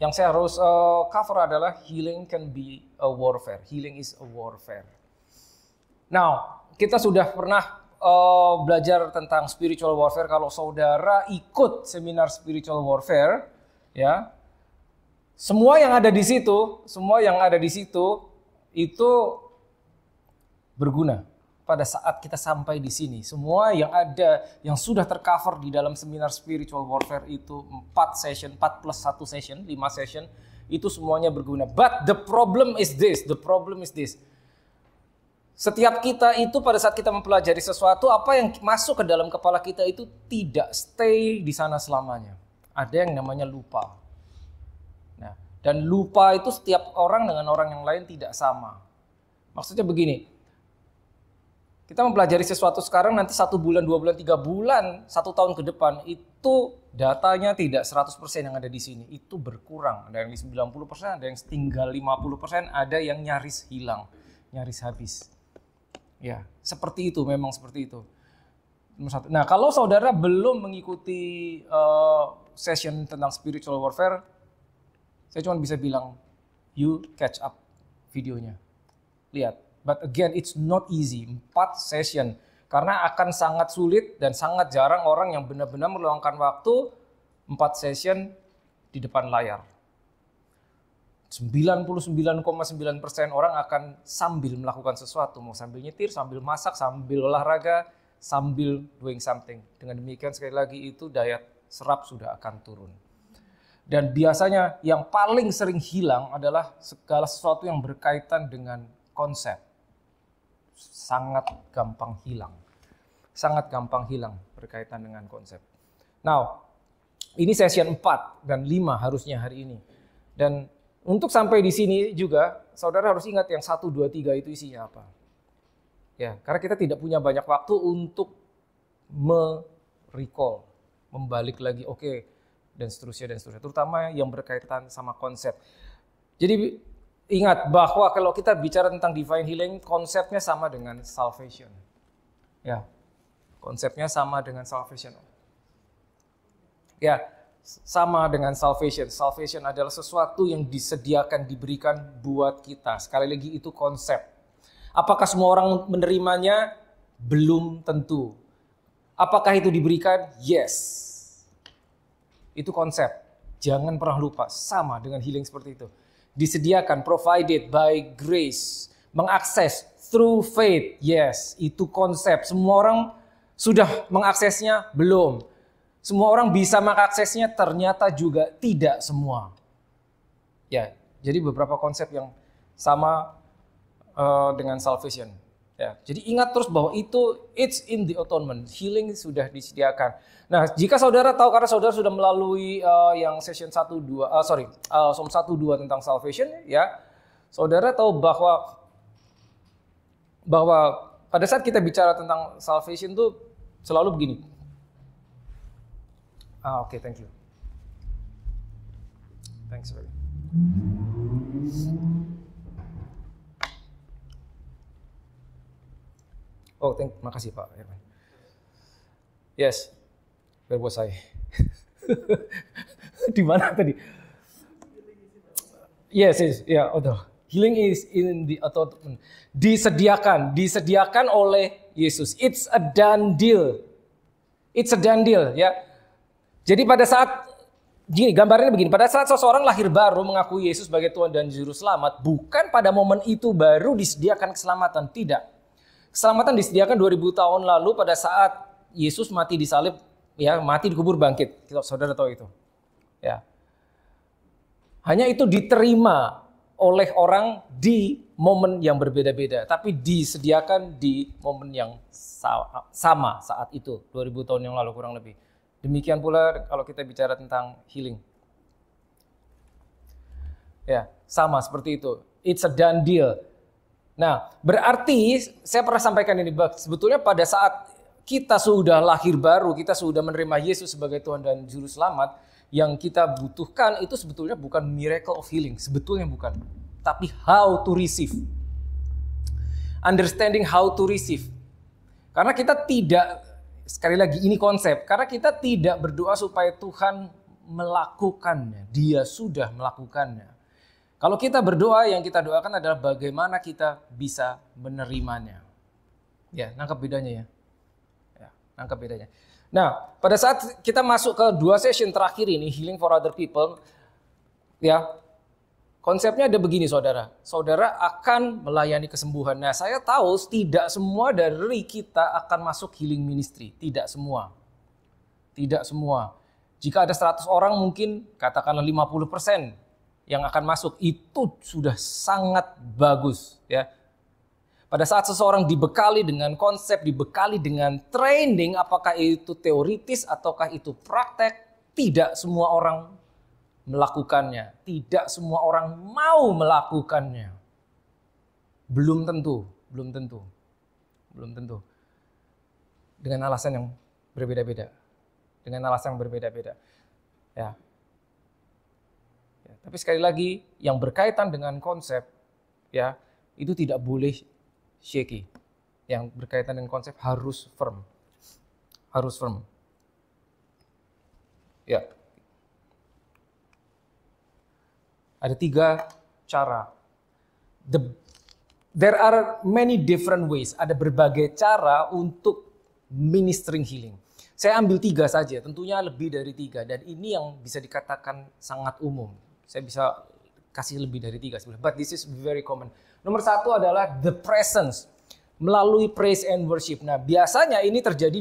Yang saya harus cover adalah healing can be a warfare. Healing is a warfare. Now, kita sudah pernah belajar tentang spiritual warfare. Kalau saudara ikut seminar spiritual warfare, ya, semua yang ada di situ itu berguna pada saat kita sampai di sini. Semua yang ada, yang sudah tercover di dalam seminar spiritual warfare itu 4 session, 4 plus 1 session, 5 session, itu semuanya berguna. But the problem is this. Setiap kita itu pada saat kita mempelajari sesuatu, apa yang masuk ke dalam kepala kita itu tidak stay di sana selamanya. Ada yang namanya lupa. Nah, dan lupa itu setiap orang dengan orang yang lain tidak sama. Maksudnya begini, kita mempelajari sesuatu sekarang, nanti 1 bulan, 2 bulan, 3 bulan, 1 tahun ke depan, itu datanya tidak 100% yang ada di sini. Itu berkurang. Ada yang di 90%, ada yang tinggal 50%, ada yang nyaris hilang, nyaris habis. Ya, seperti itu, memang seperti itu. Nah, kalau saudara belum mengikuti session tentang spiritual warfare, saya cuma bisa bilang, you catch up videonya. Lihat. But again, it's not easy. 4 session. Karena akan sangat sulit dan sangat jarang orang yang benar-benar meluangkan waktu 4 session di depan layar. 99,9% orang akan sambil melakukan sesuatu. Mau sambil nyetir, sambil masak, sambil olahraga, sambil doing something. Dengan demikian sekali lagi itu daya serap sudah akan turun. Dan biasanya yang paling sering hilang adalah segala sesuatu yang berkaitan dengan konsep. Sangat gampang hilang. Sangat gampang hilang berkaitan dengan konsep. Now, ini session 4 dan 5 harusnya hari ini. Dan untuk sampai di sini juga, saudara harus ingat yang 1, 2, 3 itu isinya apa. Ya, karena kita tidak punya banyak waktu untuk recall, membalik lagi, oke, dan seterusnya. Terutama yang berkaitan sama konsep. Jadi ingat bahwa kalau kita bicara tentang divine healing, konsepnya sama dengan salvation. Ya, konsepnya sama dengan salvation. Ya, sama dengan salvation. Salvation adalah sesuatu yang disediakan, diberikan buat kita. Sekali lagi itu konsep. Apakah semua orang menerimanya? Belum tentu. Apakah itu diberikan? Yes. Itu konsep. Jangan pernah lupa, sama dengan healing seperti itu. Disediakan, provided by grace. Mengakses through faith. Yes, itu konsep. Semua orang sudah mengaksesnya? Belum. Semua orang bisa mengaksesnya, ternyata juga tidak semua. Ya, jadi beberapa konsep yang sama dengan salvation. Ya, jadi ingat terus bahwa itu it's in the atonement, healing sudah disediakan. Nah, jika saudara tahu karena saudara sudah melalui yang session 1-2, Som 1-2 tentang salvation, ya, saudara tahu bahwa pada saat kita bicara tentang salvation itu selalu begini. Oke, thank you. Thanks, very. Makasih Pak. Yes, where was I? Di mana tadi? Yes, ya, healing is in the atonement. Disediakan oleh Yesus. It's a done deal, ya. Jadi pada saat, gambarnya begini, pada saat seseorang lahir baru mengakui Yesus sebagai Tuhan dan Juru Selamat, bukan pada momen itu baru disediakan keselamatan, tidak. Keselamatan disediakan 2000 tahun lalu pada saat Yesus mati di salib, ya, mati dikubur bangkit. Saudara tahu itu. Ya. Hanya itu diterima oleh orang di momen yang berbeda-beda, tapi disediakan di momen yang sama saat itu, 2000 tahun yang lalu kurang lebih. Demikian pula kalau kita bicara tentang healing. Ya, sama seperti itu. It's a done deal. Nah, berarti saya pernah sampaikan ini, sebetulnya pada saat kita sudah lahir baru, kita sudah menerima Yesus sebagai Tuhan dan Juru Selamat, yang kita butuhkan itu sebetulnya bukan miracle of healing, sebetulnya bukan. Tapi how to receive. Understanding how to receive. Karena kita tidak, sekali lagi ini konsep, karena kita tidak berdoa supaya Tuhan melakukannya. Dia sudah melakukannya. Kalau kita berdoa, yang kita doakan adalah bagaimana kita bisa menerimanya. Ya, nangkap bedanya ya. Ya, nangkap bedanya. Nah, pada saat kita masuk ke 2 session terakhir ini, Healing for Other People, ya, konsepnya ada begini saudara. Saudara akan melayani kesembuhan. Nah, saya tahu tidak semua dari kita akan masuk healing ministry. Tidak semua. Tidak semua. Jika ada 100 orang mungkin katakanlah 50% yang akan masuk, itu sudah sangat bagus ya. Pada saat seseorang dibekali dengan konsep, dibekali dengan training, apakah itu teoritis ataukah itu praktek, tidak semua orang melakukannya. Tidak semua orang mau melakukannya. Belum tentu, belum tentu. Belum tentu. Dengan alasan yang berbeda-beda. Dengan alasan yang berbeda-beda. Ya. Tapi sekali lagi yang berkaitan dengan konsep ya itu tidak boleh shaky. Yang berkaitan dengan konsep harus firm. Harus firm. Ya. Ada 3 cara. There are many different ways. Ada berbagai cara untuk ministering healing. Saya ambil 3 saja, tentunya lebih dari 3. Dan ini yang bisa dikatakan sangat umum. Saya bisa kasih lebih dari 3 sebenarnya. But this is very common. Nomor 1 adalah the presence. Melalui praise and worship. Nah, biasanya ini terjadi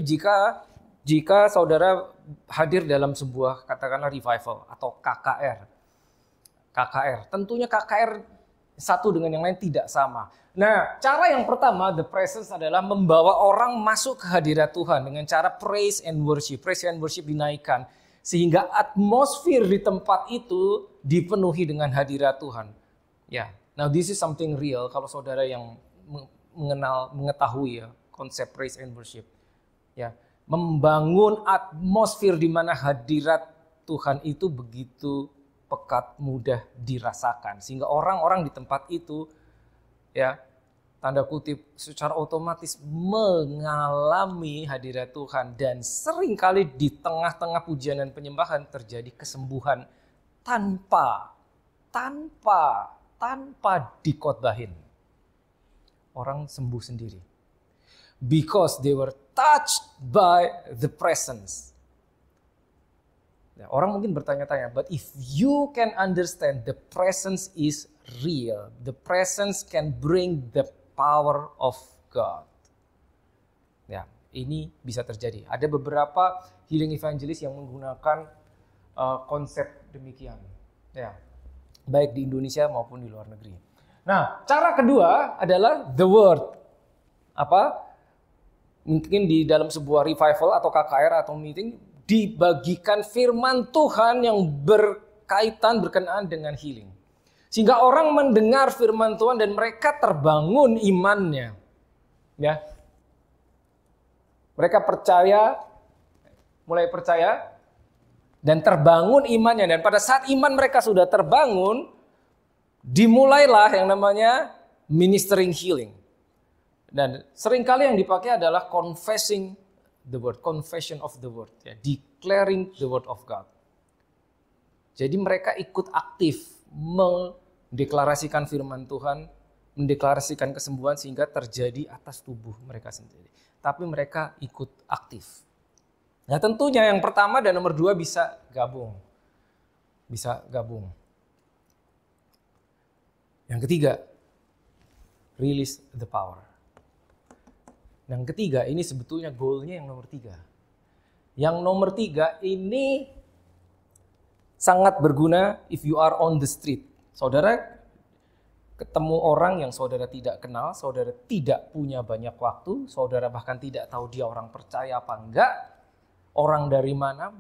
jika saudara hadir dalam sebuah katakanlah revival atau KKR. KKR. Tentunya KKR satu dengan yang lain tidak sama. Nah, cara yang pertama, the presence adalah membawa orang masuk ke hadirat Tuhan dengan cara praise and worship. Praise and worship dinaikkan. Sehingga atmosfer di tempat itu dipenuhi dengan hadirat Tuhan. Ya, now this is something real kalau saudara yang mengetahui ya konsep praise and worship. Ya, membangun atmosfer di mana hadirat Tuhan itu begitu pekat, mudah dirasakan. Sehingga orang-orang di tempat itu ya tanda kutip secara otomatis mengalami hadirat Tuhan, dan seringkali di tengah-tengah pujian dan penyembahan terjadi kesembuhan tanpa dikotbahin. Orang sembuh sendiri. Because they were touched by the presence. Ya, orang mungkin bertanya-tanya, but if you can understand the presence is real, the presence can bring the power of God. Ya, ini bisa terjadi. Ada beberapa healing evangelist yang menggunakan konsep demikian. Ya, baik di Indonesia maupun di luar negeri. Nah, cara kedua adalah the word. Apa? Mungkin di dalam sebuah revival atau KKR atau meeting dibagikan firman Tuhan yang berkenaan dengan healing. Sehingga orang mendengar firman Tuhan dan mereka terbangun imannya. Ya. Mereka mulai percaya dan terbangun imannya. Dan pada saat iman mereka sudah terbangun, dimulailah yang namanya ministering healing. Dan seringkali yang dipakai adalah confessing the word, confession of the word, ya, declaring the word of God. Jadi mereka ikut aktif mendeklarasikan firman Tuhan, mendeklarasikan kesembuhan sehingga terjadi atas tubuh mereka sendiri. Tapi mereka ikut aktif. Nah, tentunya yang pertama dan nomor 2 bisa gabung. Bisa gabung. Yang ketiga, release the power. Yang ketiga, ini sebetulnya goalnya yang nomor 3. Yang nomor 3 ini sangat berguna if you are on the street. Saudara ketemu orang yang saudara tidak kenal, saudara tidak punya banyak waktu, saudara bahkan tidak tahu dia orang percaya apa enggak, orang dari mana,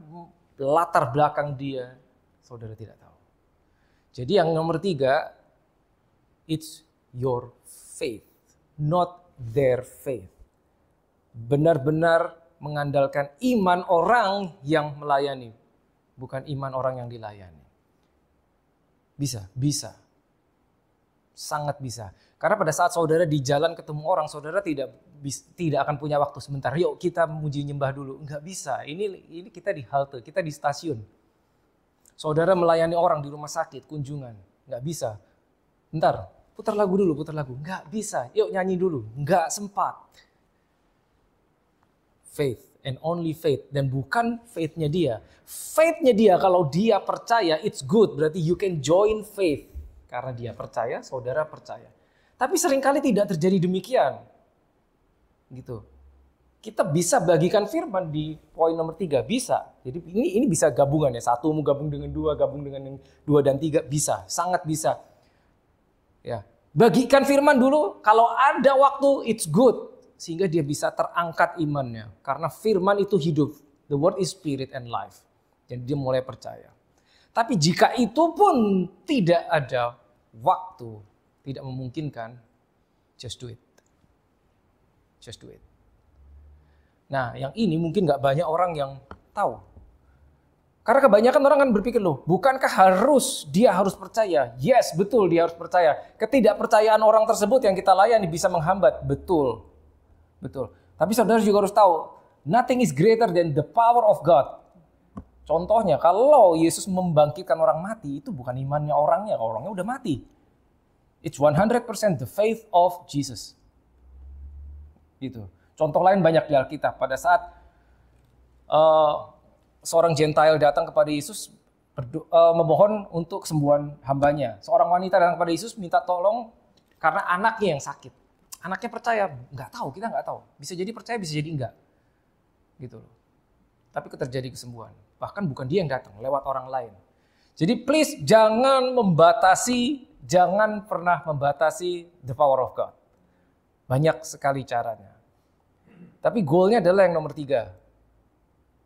latar belakang dia, saudara tidak tahu. Jadi yang nomor 3, it's your faith, not their faith. Benar-benar mengandalkan iman orang yang melayani, bukan iman orang yang dilayani. Bisa. Sangat bisa. Karena pada saat saudara di jalan ketemu orang, saudara tidak akan punya waktu sebentar. Yuk kita muji nyembah dulu. Enggak bisa. Ini kita di halte, kita di stasiun. Saudara melayani orang di rumah sakit, kunjungan. Nggak bisa. Bentar, putar lagu dulu, putar lagu. Nggak bisa. Yuk nyanyi dulu. Nggak sempat. Faith and only faith. Dan bukan faith-nya dia. Faith-nya dia kalau dia percaya, it's good. Berarti you can join faith. Karena dia percaya, saudara percaya. Tapi seringkali tidak terjadi demikian. Gitu. Kita bisa bagikan firman di poin nomor 3. Bisa. Jadi ini bisa gabungan ya. 1 mau gabung dengan 2, gabung dengan yang 2 dan 3. Bisa. Sangat bisa. Ya. Bagikan firman dulu. Kalau ada waktu, it's good. Sehingga dia bisa terangkat imannya. Karena firman itu hidup. The word is spirit and life. Jadi dia mulai percaya. Tapi jika itu pun tidak ada waktu, tidak memungkinkan, just do it. Just do it. Nah, yang ini mungkin gak banyak orang yang tahu. Karena kebanyakan orang kan berpikir, loh, bukankah dia harus percaya? Yes, betul dia harus percaya. Ketidakpercayaan orang tersebut yang kita layani bisa menghambat. Betul. Betul. Tapi saudara juga harus tahu, nothing is greater than the power of God. Contohnya, kalau Yesus membangkitkan orang mati, itu bukan imannya orangnya udah mati. It's 100% the faith of Jesus. Gitu. Contoh lain banyak di Alkitab. Pada saat seorang Gentile datang kepada Yesus, memohon untuk kesembuhan hambanya. Seorang wanita datang kepada Yesus minta tolong karena anaknya yang sakit. Anaknya percaya, kita nggak tahu. Bisa jadi percaya, bisa jadi enggak. Gitu loh. Tapi terjadi kesembuhan. Bahkan bukan dia yang datang, lewat orang lain. Jadi please jangan pernah membatasi the power of God. Banyak sekali caranya. Tapi goalnya adalah yang nomor 3.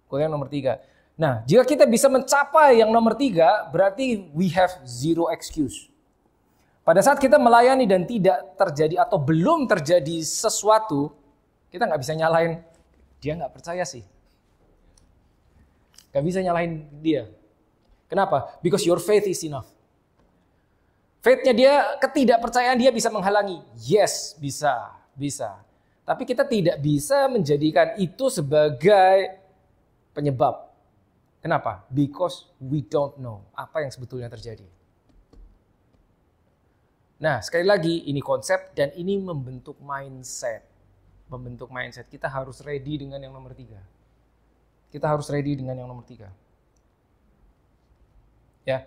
Goalnya yang nomor 3. Nah, jika kita bisa mencapai yang nomor 3, berarti we have zero excuse. Pada saat kita melayani dan tidak terjadi atau belum terjadi sesuatu, kita nggak bisa nyalain, dia nggak percaya sih. Nggak bisa nyalain dia. Kenapa? Because your faith is enough. Faith-nya dia, ketidakpercayaan dia bisa menghalangi. Yes, bisa. Tapi kita tidak bisa menjadikan itu sebagai penyebab. Kenapa? Because we don't know apa yang sebetulnya terjadi. Nah, sekali lagi ini konsep dan ini membentuk mindset. Membentuk mindset. Kita harus ready dengan yang nomor 3. Kita harus ready dengan yang nomor 3. Ya.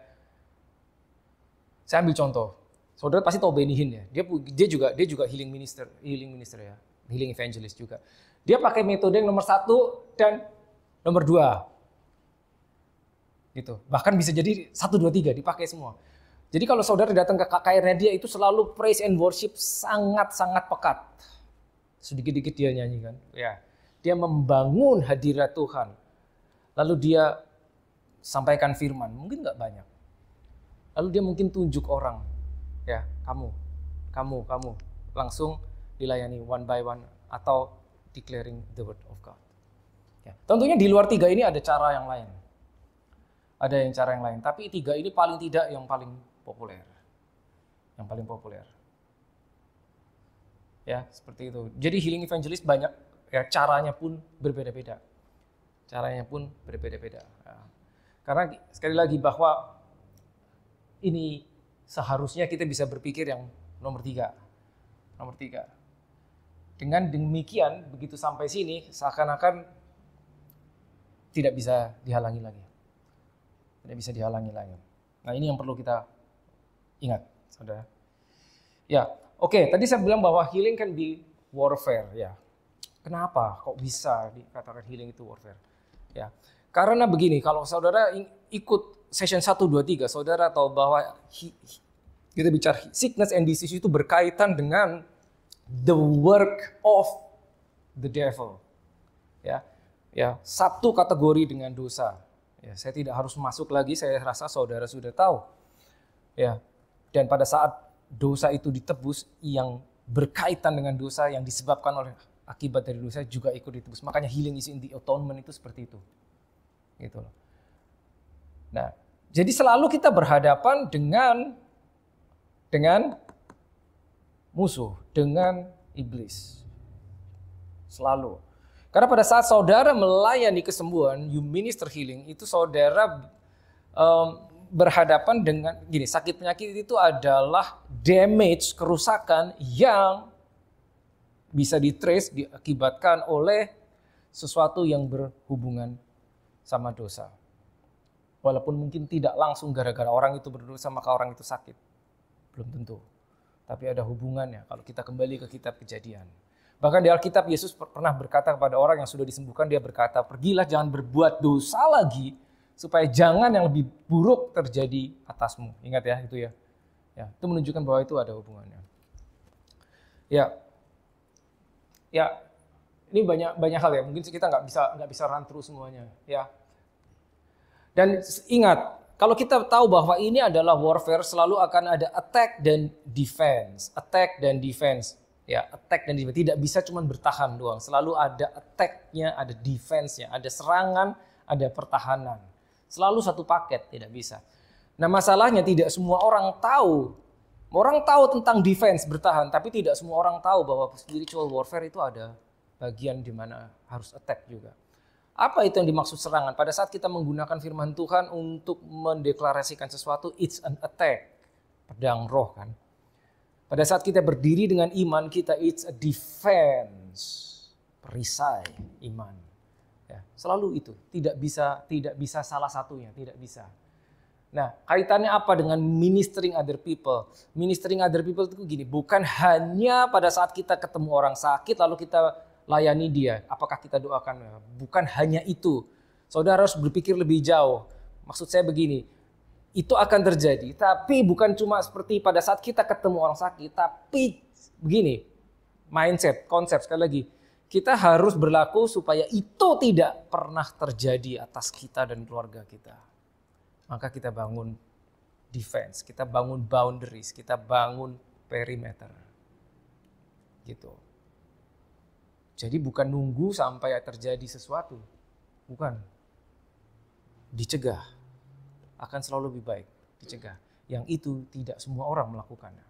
Saya ambil contoh. Saudara pasti tahu Benny Hinn ya. Dia juga healing minister ya. Healing evangelist juga. Dia pakai metode yang nomor 1 dan nomor 2. Gitu. Bahkan bisa jadi 1, 2, 3 dipakai semua. Jadi kalau saudara datang ke KKR-nya dia itu selalu praise and worship sangat-sangat pekat. Sedikit-dikit dia nyanyikan. Ya. Dia membangun hadirat Tuhan. Lalu dia sampaikan firman. Mungkin nggak banyak. Lalu dia mungkin tunjuk orang. Ya, kamu. Langsung dilayani one by one. Atau declaring the word of God. Ya. Tentunya di luar 3 ini ada cara yang lain. Tapi 3 ini paling tidak yang paling populer. Ya, seperti itu. Jadi healing evangelist banyak, ya caranya pun berbeda-beda. Ya. Karena sekali lagi bahwa ini seharusnya kita bisa berpikir yang nomor 3. Dengan demikian, begitu sampai sini, seakan-akan tidak bisa dihalangi lagi. Nah, ini yang perlu kita ingat, saudara. Ya, oke. Tadi saya bilang bahwa healing can be warfare. Ya, kenapa? Kok bisa dikatakan healing itu warfare? Ya, karena begini. Kalau saudara ikut session 1, 2, 3, saudara tahu bahwa kita bicara sickness and disease itu berkaitan dengan the work of the devil. Ya, satu kategori dengan dosa. Ya, saya tidak harus masuk lagi. Saya rasa saudara sudah tahu. Ya. Dan pada saat dosa itu ditebus, yang berkaitan dengan dosa yang disebabkan oleh akibat dari dosa juga ikut ditebus. Makanya healing is in the atonement itu seperti itu. Gitu loh. Nah, jadi selalu kita berhadapan dengan musuh, dengan iblis. Selalu. Karena pada saat saudara melayani kesembuhan, you minister healing, itu saudara berhadapan dengan gini, sakit penyakit itu adalah damage, kerusakan yang bisa ditrace, diakibatkan oleh sesuatu yang berhubungan sama dosa. Walaupun mungkin tidak langsung gara-gara orang itu berdosa maka orang itu sakit. Belum tentu. Tapi ada hubungannya kalau kita kembali ke kitab Kejadian. Bahkan di Alkitab Yesus pernah berkata kepada orang yang sudah disembuhkan, dia berkata, pergilah jangan berbuat dosa lagi supaya jangan yang lebih buruk terjadi atasmu. Ingat ya itu ya. Ya, itu menunjukkan bahwa itu ada hubungannya. Ya, ini banyak hal ya. Mungkin kita nggak bisa run through semuanya. Ya. Dan ingat, kalau kita tahu bahwa ini adalah warfare, selalu akan ada attack dan defense. Attack dan defense. Ya, attack dan defense. Tidak bisa cuma bertahan doang. Selalu ada attack-nya, ada defense-nya, ada serangan, ada pertahanan. Selalu satu paket, tidak bisa. Nah, masalahnya tidak semua orang tahu. Orang tahu tentang defense, bertahan, tapi tidak semua orang tahu bahwa spiritual warfare itu ada bagian di mana harus attack juga. Apa itu yang dimaksud serangan? Pada saat kita menggunakan firman Tuhan untuk mendeklarasikan sesuatu, it's an attack. Pedang roh kan. Pada saat kita berdiri dengan iman kita, it's a defense. Perisai iman. Ya, selalu itu. Tidak bisa salah satunya, tidak bisa. Nah, kaitannya apa dengan ministering other people? Ministering other people itu gini, bukan hanya pada saat kita ketemu orang sakit lalu kita layani dia. Apakah kita doakan? Bukan hanya itu. Saudara harus berpikir lebih jauh. Maksud saya begini, itu akan terjadi. Tapi bukan cuma seperti pada saat kita ketemu orang sakit. Tapi begini, mindset, konsep sekali lagi. Kita harus berlaku supaya itu tidak pernah terjadi atas kita dan keluarga kita. Maka kita bangun defense, kita bangun boundaries, kita bangun perimeter. Gitu. Jadi bukan nunggu sampai terjadi sesuatu. Bukan. Dicegah. Akan selalu lebih baik. Dicegah. Yang itu tidak semua orang melakukannya.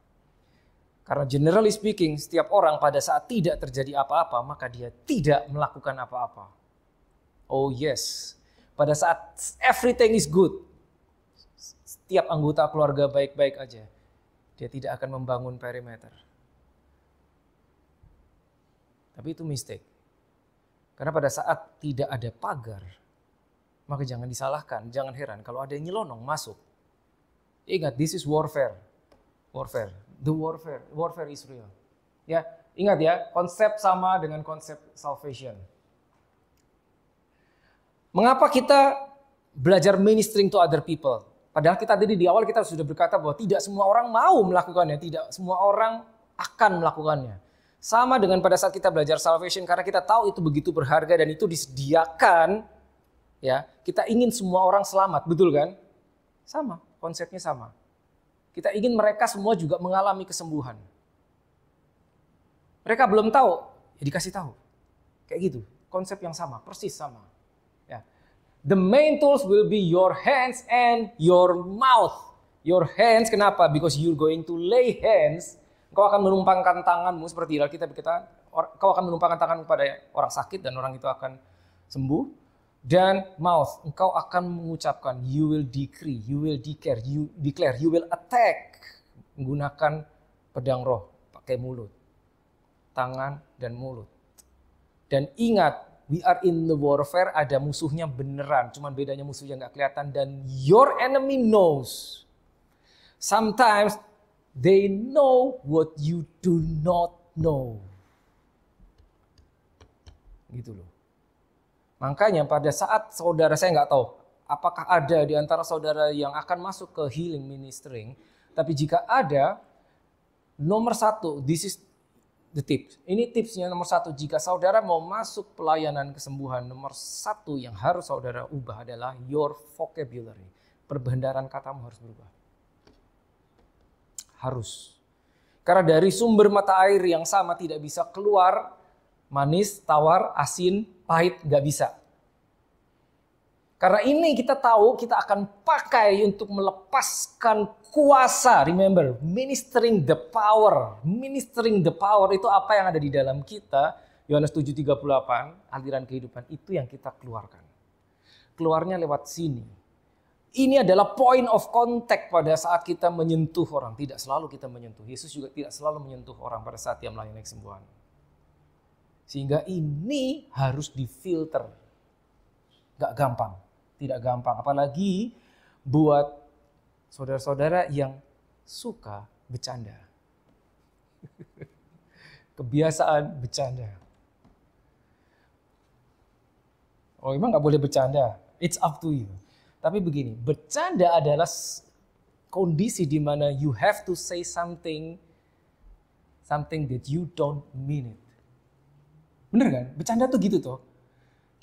Karena generally speaking, setiap orang pada saat tidak terjadi apa-apa, maka dia tidak melakukan apa-apa. Oh yes. Pada saat everything is good, setiap anggota keluarga baik-baik aja, dia tidak akan membangun perimeter. Tapi itu mistake. Karena pada saat tidak ada pagar, maka jangan disalahkan, jangan heran kalau ada yang nyelonong masuk. Ingat, this is warfare. Warfare. The warfare is real. Ya, ingat ya, konsep sama dengan konsep salvation. Mengapa kita belajar ministering to other people? Padahal kita tadi di awal kita sudah berkata bahwa tidak semua orang mau melakukannya, tidak semua orang akan melakukannya. Sama dengan pada saat kita belajar salvation, karena kita tahu itu begitu berharga dan itu disediakan, ya, kita ingin semua orang selamat, betul kan? Sama, konsepnya sama. Kita ingin mereka semua juga mengalami kesembuhan. Mereka belum tahu, ya dikasih tahu. Kayak gitu, konsep yang sama, persis sama. Ya. The main tools will be your hands and your mouth. Your hands, kenapa? Because you're going to lay hands. Kau akan menumpangkan tanganmu seperti di Alkitab kita. Kau akan menumpangkan tangan kepada orang sakit dan orang itu akan sembuh. Dan mouth, engkau akan mengucapkan, you will decree, you will declare, you will attack. Menggunakan pedang roh, pakai mulut. Tangan dan mulut. Dan ingat, we are in the warfare, ada musuhnya beneran. Cuman bedanya musuhnya nggak kelihatan dan your enemy knows. Sometimes they know what you do not know. Gitu loh. Makanya pada saat saudara, saya nggak tahu apakah ada di antara saudara yang akan masuk ke healing ministering. Tapi jika ada, nomor satu, this is the tips. Ini tipsnya nomor satu. Jika saudara mau masuk pelayanan kesembuhan, nomor satu yang harus saudara ubah adalah your vocabulary. Perbendaharaan katamu harus berubah. Harus. Karena dari sumber mata air yang sama tidak bisa keluar manis, tawar, asin, pahit, nggak bisa. Karena ini kita tahu kita akan pakai untuk melepaskan kuasa. Remember, ministering the power. Ministering the power itu apa yang ada di dalam kita. Yohanes 7:38, aliran kehidupan itu yang kita keluarkan. Keluarnya lewat sini. Ini adalah point of contact pada saat kita menyentuh orang. Tidak selalu kita menyentuh. Yesus juga tidak selalu menyentuh orang pada saat dia melayani kesembuhan. Sehingga ini harus difilter. Gak gampang. Tidak gampang. Apalagi buat saudara-saudara yang suka bercanda. Kebiasaan bercanda. Oh, emang gak boleh bercanda? It's up to you. Tapi begini, bercanda adalah kondisi di mana you have to say something that you don't mean it. Bener kan? Bercanda tuh gitu tuh.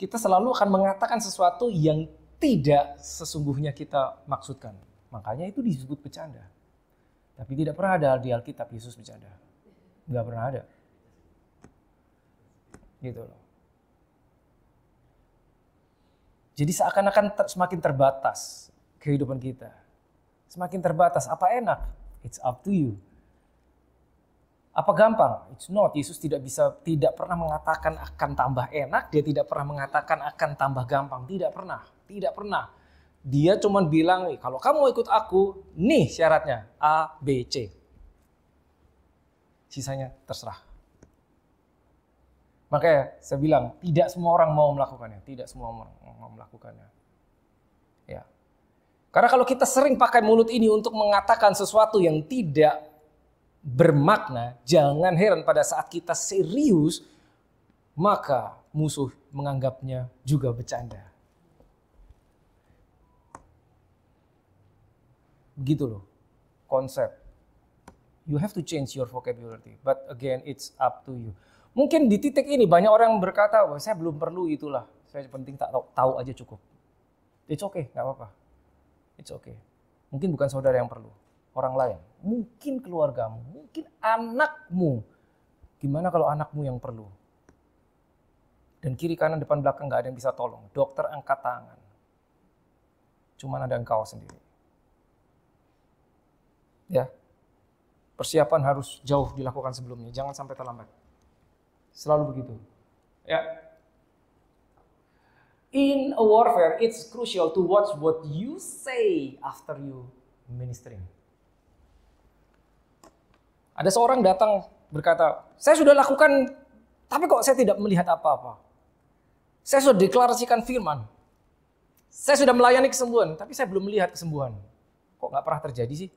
Kita selalu akan mengatakan sesuatu yang tidak sesungguhnya kita maksudkan. Makanya itu disebut bercanda. Tapi tidak pernah ada di Alkitab Yesus bercanda. Nggak pernah ada. Gitu loh. Jadi seakan-akan semakin terbatas kehidupan kita. Semakin terbatas. Apa enak? It's up to you. Apa gampang? It's not. Yesus tidak pernah mengatakan akan tambah enak. Dia tidak pernah mengatakan akan tambah gampang. Tidak pernah. Tidak pernah. Dia cuma bilang, kalau kamu mau ikut aku, nih syaratnya. A, B, C. Sisanya terserah. Makanya saya bilang, tidak semua orang mau melakukannya. Tidak semua orang mau melakukannya. Ya. Karena kalau kita sering pakai mulut ini untuk mengatakan sesuatu yang tidak bermakna, jangan heran pada saat kita serius, maka musuh menganggapnya juga bercanda. Begitu loh konsep. You have to change your vocabulary. But again, it's up to you. Mungkin di titik ini banyak orang berkata, saya belum perlu itulah. Saya penting tak tahu aja cukup. It's okay, gak apa-apa. It's okay. Mungkin bukan saudara yang perlu. Orang lain. Mungkin keluargamu. Mungkin anakmu. Gimana kalau anakmu yang perlu? Dan kiri, kanan, depan, belakang gak ada yang bisa tolong. Dokter angkat tangan. Cuman ada engkau sendiri. Ya. Persiapan harus jauh dilakukan sebelumnya. Jangan sampai terlambat. Selalu begitu. Ya. In a warfare, it's crucial to watch what you say after you ministering. Ada seorang datang berkata, saya sudah lakukan, tapi kok saya tidak melihat apa-apa. Saya sudah deklarasikan firman. Saya sudah melayani kesembuhan, tapi saya belum melihat kesembuhan. Kok nggak pernah terjadi sih?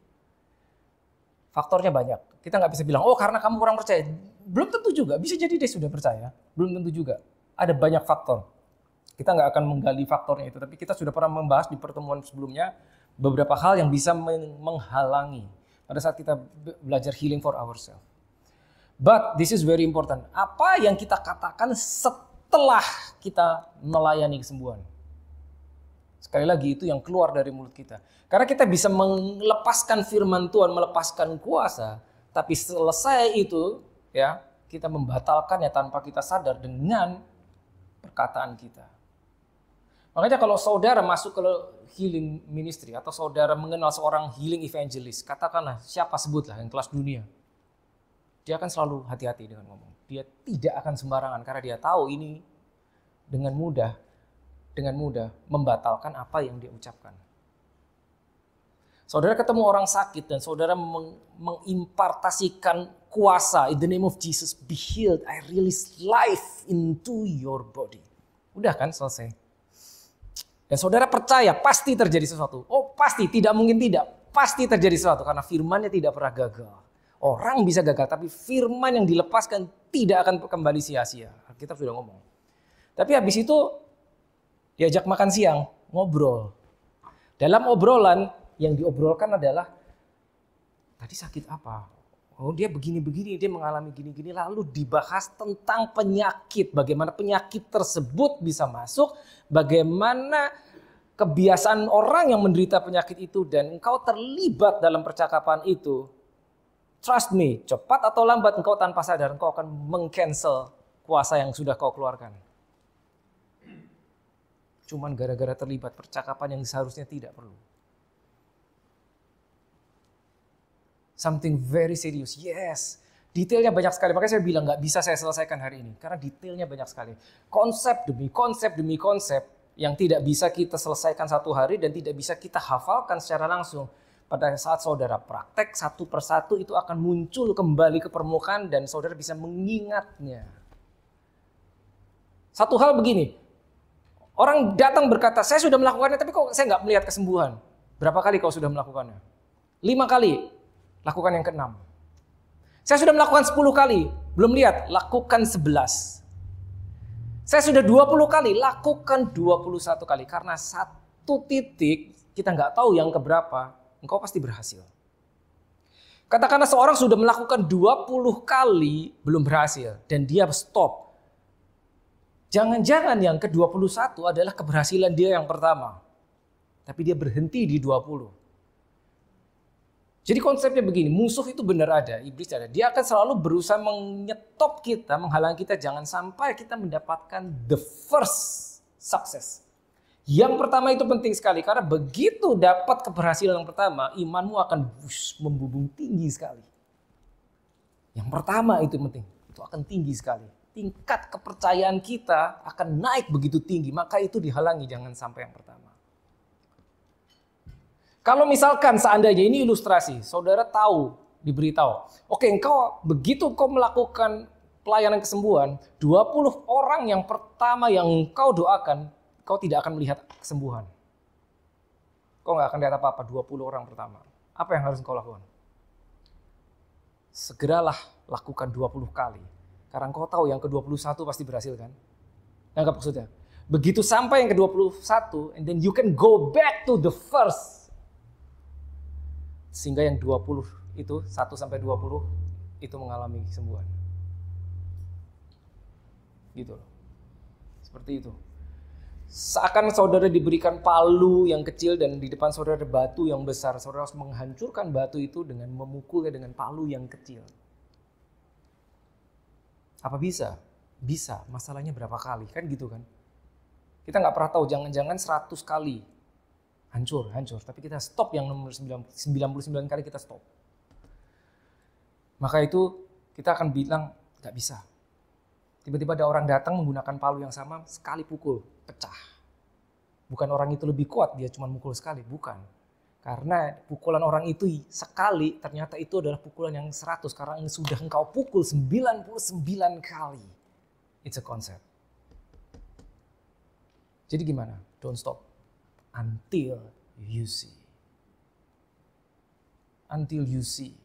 Faktornya banyak. Kita nggak bisa bilang, oh karena kamu kurang percaya. Belum tentu juga. Bisa jadi dia sudah percaya. Belum tentu juga. Ada banyak faktor. Kita nggak akan menggali faktornya itu. Tapi kita sudah pernah membahas di pertemuan sebelumnya beberapa hal yang bisa menghalangi pada saat kita belajar healing for ourselves. But this is very important. Apa yang kita katakan setelah kita melayani kesembuhan? Sekali lagi itu yang keluar dari mulut kita. Karena kita bisa melepaskan firman Tuhan, melepaskan kuasa, tapi selesai itu ya kita membatalkannya tanpa kita sadar dengan perkataan kita. Makanya kalau saudara masuk ke healing ministry atau saudara mengenal seorang healing evangelist, katakanlah siapa sebutlah yang kelas dunia. Dia akan selalu hati-hati dengan ngomong. Dia tidak akan sembarangan karena dia tahu ini dengan mudah membatalkan apa yang dia ucapkan. Saudara ketemu orang sakit dan saudara mengimpartasikan kuasa, in the name of Jesus, be healed, I release life into your body. Udah kan, selesai. Dan saudara percaya pasti terjadi sesuatu. Oh pasti, tidak mungkin tidak. Pasti terjadi sesuatu karena firman-Nya tidak pernah gagal. Orang bisa gagal, tapi firman yang dilepaskan tidak akan kembali sia-sia. Kita sudah ngomong. Tapi habis itu diajak makan siang, ngobrol. Dalam obrolan, yang diobrolkan adalah, tadi sakit apa? Oh dia begini-begini, dia mengalami gini-gini. Lalu dibahas tentang penyakit. Bagaimana penyakit tersebut bisa masuk. Bagaimana kebiasaan orang yang menderita penyakit itu. Dan engkau terlibat dalam percakapan itu. Trust me, cepat atau lambat engkau tanpa sadar, engkau akan meng-cancel kuasa yang sudah kau keluarkan. Cuman gara-gara terlibat percakapan yang seharusnya tidak perlu. Something very serious. Yes. Detailnya banyak sekali. Makanya saya bilang gak bisa saya selesaikan hari ini. Karena detailnya banyak sekali. Konsep demi konsep demi konsep. yang tidak bisa kita selesaikan satu hari dan tidak bisa kita hafalkan secara langsung. Pada saat saudara praktek satu persatu itu akan muncul kembali ke permukaan dan saudara bisa mengingatnya. Satu hal begini, orang datang berkata, saya sudah melakukannya tapi kok saya nggak melihat kesembuhan. Berapa kali kau sudah melakukannya? 5 kali, lakukan yang ke-6. Saya sudah melakukan 10 kali, belum lihat, lakukan 11. Saya sudah 20 kali, lakukan 21 kali. Karena satu titik, kita nggak tahu yang keberapa, engkau pasti berhasil. Katakanlah seorang sudah melakukan 20 kali, belum berhasil. Dan dia stop. Jangan-jangan yang ke-21 adalah keberhasilan dia yang pertama. Tapi dia berhenti di 20. Jadi konsepnya begini, musuh itu benar ada, iblis ada. Dia akan selalu berusaha menyetop kita, menghalangi kita jangan sampai kita mendapatkan the first success. Yang pertama itu penting sekali karena begitu dapat keberhasilan yang pertama, imanmu akan membubung tinggi sekali. Yang pertama itu penting, itu akan tinggi sekali. Tingkat kepercayaan kita akan naik begitu tinggi, maka itu dihalangi jangan sampai yang pertama. Kalau misalkan seandainya ini ilustrasi, saudara tahu, diberitahu, oke engkau begitu kau melakukan pelayanan kesembuhan, 20 orang yang pertama yang engkau doakan, kau tidak akan melihat kesembuhan. Kau nggak akan lihat apa-apa 20 orang pertama. Apa yang harus kau lakukan? Segeralah lakukan 20 kali. Karena kau tahu yang ke-21 pasti berhasil kan? Nggak maksudnya? Begitu sampai yang ke-21, and then you can go back to the first. Sehingga yang 20 itu, 1 sampai 20 itu mengalami kesembuhan. Gitu loh. Seperti itu. Seakan saudara diberikan palu yang kecil dan di depan saudara ada batu yang besar. Saudara harus menghancurkan batu itu dengan memukulnya dengan palu yang kecil. Apa bisa? Bisa. Masalahnya berapa kali? Kan gitu kan. Kita nggak pernah tahu. Jangan-jangan 100 kali. Hancur. Tapi kita stop yang nomor 99 kali kita stop. Maka itu kita akan bilang nggak bisa. Tiba-tiba ada orang datang menggunakan palu yang sama, sekali pukul, pecah. Bukan orang itu lebih kuat, dia cuma mukul sekali. Bukan. Karena pukulan orang itu sekali, ternyata itu adalah pukulan yang 100. Karena sudah engkau pukul 99 kali. It's a concept. Jadi gimana? Don't stop. Until you see. Until you see.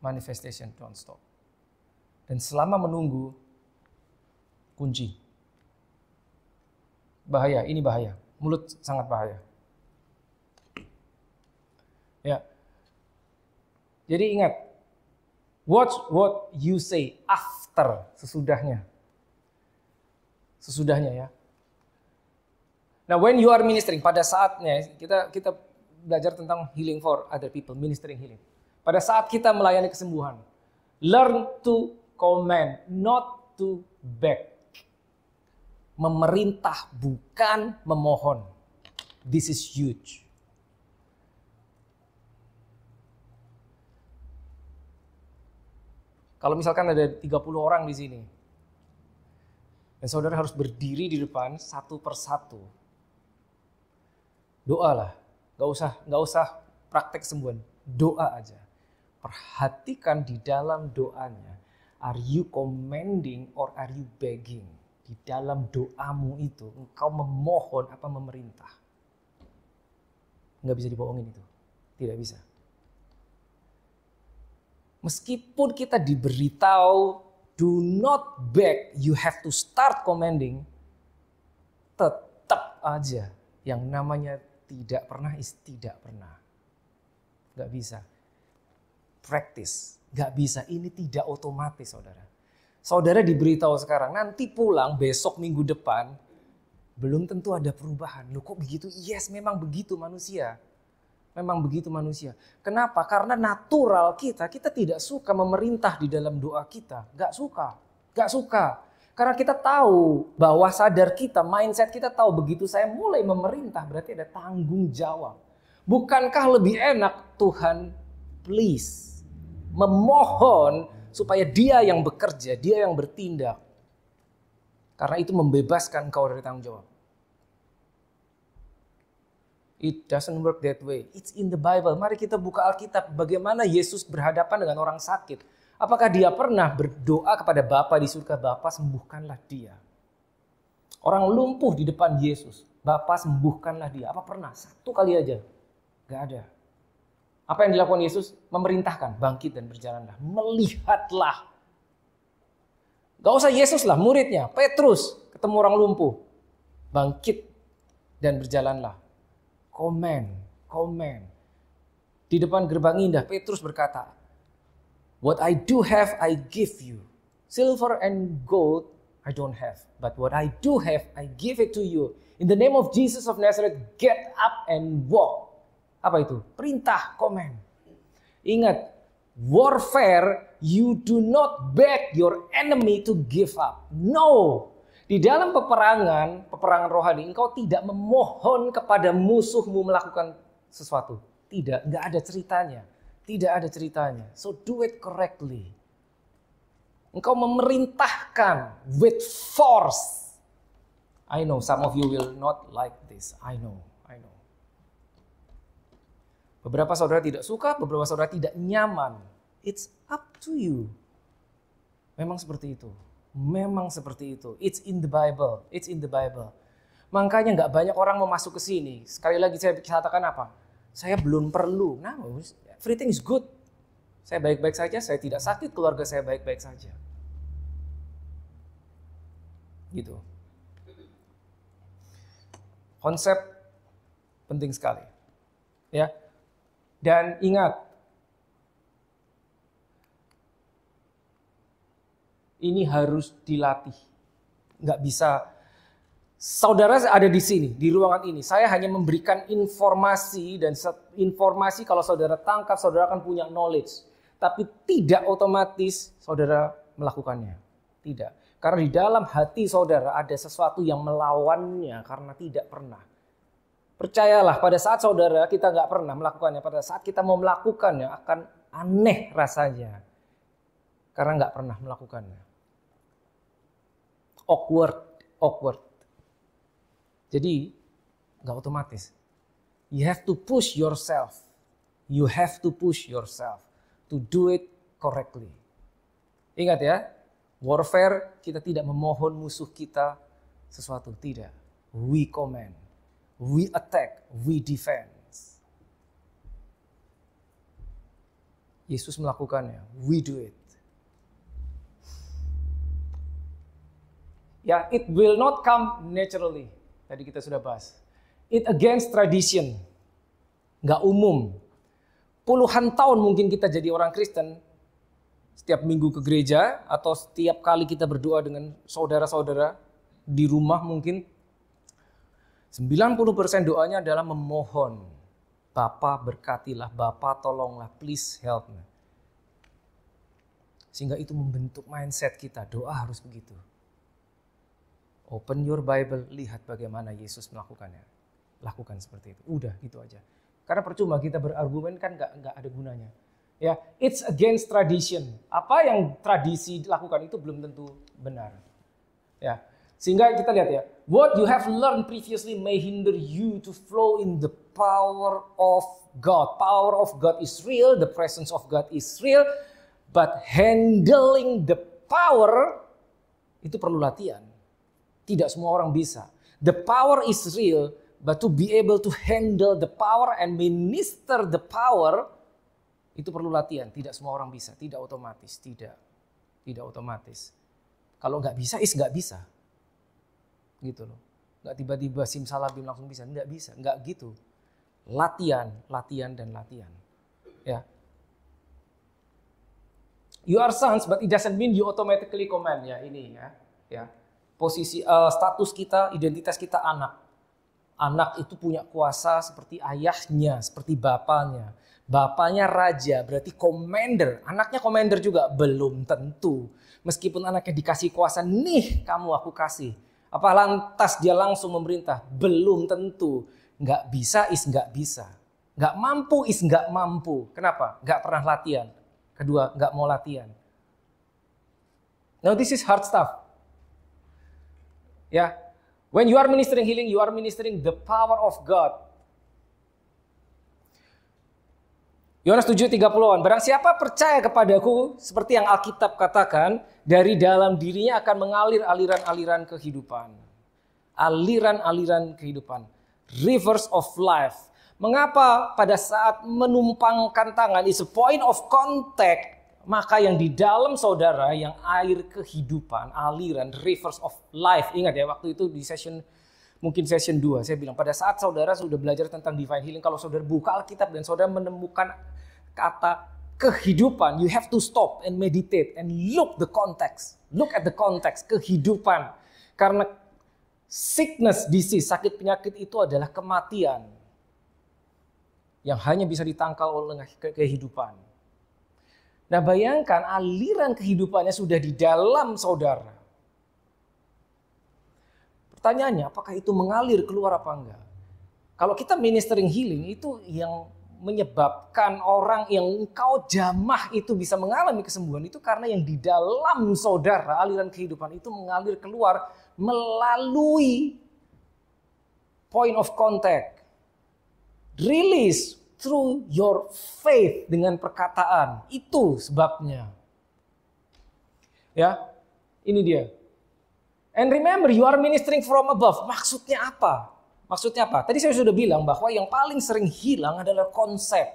Manifestation don't stop. Dan selama menunggu, kunci. Bahaya, ini bahaya. Mulut sangat bahaya. Ya. Jadi ingat, watch what you say after, sesudahnya. Sesudahnya ya. Nah, when you are ministering, pada saatnya kita belajar tentang healing for other people, ministering healing. Pada saat kita melayani kesembuhan, learn to command, not to beg. Memerintah bukan memohon. This is huge. Kalau misalkan ada 30 orang di sini, dan saudara harus berdiri di depan satu persatu. Doalah, nggak usah praktek kesembuhan, doa aja. Perhatikan di dalam doanya, are you commanding or are you begging? Di dalam doamu itu, engkau memohon apa memerintah? Nggak bisa dibohongin itu, tidak bisa. Meskipun kita diberitahu, do not beg, you have to start commanding, tetap aja yang namanya tidak pernah is tidak pernah. Gak bisa. Practice. Gak bisa. Ini tidak otomatis saudara. Saudara diberitahu sekarang. Nanti pulang besok minggu depan. Belum tentu ada perubahan. Loh kok begitu? Yes memang begitu manusia. Memang begitu manusia. Kenapa? Karena natural kita tidak suka memerintah di dalam doa kita. Gak suka. Gak suka. Karena kita tahu bahwa sadar kita, mindset kita tahu begitu saya mulai memerintah berarti ada tanggung jawab. Bukankah lebih enak Tuhan please memohon supaya dia yang bekerja, dia yang bertindak. Karena itu membebaskan engkau dari tanggung jawab. It doesn't work that way. It's in the Bible. Mari kita buka Alkitab. Bagaimana Yesus berhadapan dengan orang sakit. Apakah dia pernah berdoa kepada Bapa di surga, Bapa sembuhkanlah dia. Orang lumpuh di depan Yesus, Bapa sembuhkanlah dia. Apa pernah? Satu kali aja. Gak ada. Apa yang dilakukan Yesus? Memerintahkan, bangkit dan berjalanlah. Melihatlah. Gak usah Yesus lah, muridnya. Petrus ketemu orang lumpuh. Bangkit dan berjalanlah. Komen. Di depan gerbang indah, Petrus berkata, "What I do have, I give you. Silver and gold, I don't have. But what I do have, I give it to you. In the name of Jesus of Nazareth, get up and walk." Apa itu? Perintah, komen. Ingat, warfare, you do not beg your enemy to give up. No. Di dalam peperangan rohani, engkau tidak memohon kepada musuhmu melakukan sesuatu. Tidak, nggak ada ceritanya. Tidak ada ceritanya. So do it correctly. Engkau memerintahkan with force. I know some of you will not like this. I know. Beberapa saudara tidak suka, beberapa saudara tidak nyaman. It's up to you. Memang seperti itu. It's in the Bible. Makanya nggak banyak orang mau masuk ke sini. Sekali lagi saya katakan apa? Saya belum perlu. Nah, everything is good. Saya baik-baik saja, saya tidak sakit, keluarga saya baik-baik saja. Gitu. Konsep penting sekali. Ya. Dan ingat, ini harus dilatih. Nggak bisa. Saudara ada di sini, di ruangan ini. Saya hanya memberikan informasi, dan informasi kalau saudara tangkap, saudara akan punya knowledge. Tapi tidak otomatis saudara melakukannya. Tidak. Karena di dalam hati saudara ada sesuatu yang melawannya karena tidak pernah. Percayalah, pada saat saudara kita nggak pernah melakukannya, pada saat kita mau melakukannya akan aneh rasanya. Karena nggak pernah melakukannya. Awkward. Jadi nggak otomatis. You have to push yourself. To do it correctly. Ingat ya, warfare kita tidak memohon musuh kita sesuatu, tidak. We command, we attack, we defend. Yesus melakukannya, we do it. Ya, it will not come naturally. Tadi kita sudah bahas. It against tradition. Nggak umum. Puluhan tahun mungkin kita jadi orang Kristen. Setiap minggu ke gereja. Atau setiap kali kita berdoa dengan saudara-saudara. Di rumah mungkin. 90% doanya adalah memohon. Bapa berkatilah, Bapa tolonglah, please help me. Sehingga itu membentuk mindset kita. Doa harus begitu. Open your Bible, lihat bagaimana Yesus melakukannya. Lakukan seperti itu. Udah gitu aja. Karena percuma kita berargumen kan nggak ada gunanya. Ya, it's against tradition. Apa yang tradisi lakukan itu belum tentu benar. Ya, sehingga kita lihat ya, what you have learned previously may hinder you to flow in the power of God. Power of God is real, the presence of God is real, but handling the power itu perlu latihan. Tidak semua orang bisa. The power is real, but to be able to handle the power and minister the power, itu perlu latihan. Tidak semua orang bisa. Tidak otomatis. Tidak otomatis. Kalau nggak bisa, nggak bisa. Gitu loh. Nggak tiba-tiba simsalabim langsung bisa. Nggak bisa. Nggak gitu. Latihan. Ya. You are sons, but it doesn't mean you automatically command. Ya, ini ya. Posisi status kita, identitas kita anak. Anak itu punya kuasa seperti ayahnya, seperti bapaknya. Bapaknya raja, berarti commander. Anaknya commander juga, belum tentu. Meskipun anaknya dikasih kuasa, nih kamu aku kasih. Apa lantas dia langsung memerintah? Belum tentu. Nggak bisa nggak bisa. Nggak mampu nggak mampu. Kenapa? Nggak pernah latihan. Kedua, nggak mau latihan. Now this is hard stuff. Ya. When you are ministering healing, you are ministering the power of God. Yohanes 7:30-an, barang siapa percaya kepadaku, seperti yang Alkitab katakan, dari dalam dirinya akan mengalir aliran-aliran kehidupan. Aliran-aliran kehidupan. Rivers of life. Mengapa pada saat menumpangkan tangan, is a point of contact, maka yang di dalam saudara, yang air kehidupan, aliran, rivers of life. Ingat ya, waktu itu di mungkin session 2, saya bilang pada saat saudara sudah belajar tentang divine healing, kalau saudara buka Alkitab dan saudara menemukan kata kehidupan, you have to stop and meditate and look the context. Look at the context, kehidupan. Karena sickness, disease, sakit penyakit itu adalah kematian yang hanya bisa ditangkal oleh kehidupan. Nah, bayangkan aliran kehidupannya sudah di dalam saudara. Pertanyaannya, apakah itu mengalir keluar apa enggak? Kalau kita ministering healing, itu yang menyebabkan orang yang engkau jamah itu bisa mengalami kesembuhan itu karena yang di dalam saudara, aliran kehidupan itu mengalir keluar melalui point of contact. Release through your faith, dengan perkataan. Itu sebabnya. Ya, ini dia. And remember, you are ministering from above. Maksudnya apa? Maksudnya apa? Tadi saya sudah bilang bahwa yang paling sering hilang adalah konsep.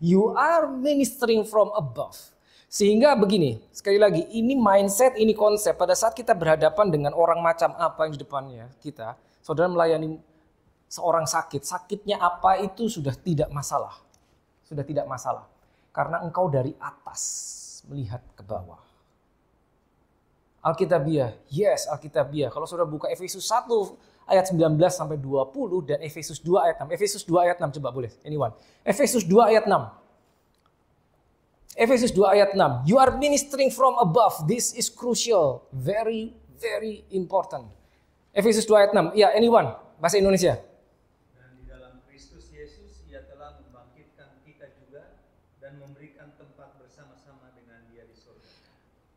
You are ministering from above. Sehingga begini, sekali lagi, ini mindset, ini konsep. Pada saat kita berhadapan dengan orang macam apa yang di depannya kita, saudara melayani seorang sakit, sakitnya apa itu sudah tidak masalah. Sudah tidak masalah. Karena engkau dari atas melihat ke bawah. Alkitabiah, yes Alkitabiah. Kalau saudara buka Efesus 1 ayat 19 sampai 20 dan Efesus 2 ayat 6. Efesus 2 ayat 6 coba boleh. Anyone. Efesus 2 ayat 6. Efesus 2 ayat 6. You are ministering from above. This is crucial. Very, very important. Efesus 2 ayat 6. Ya, anyone. Bahasa Indonesia.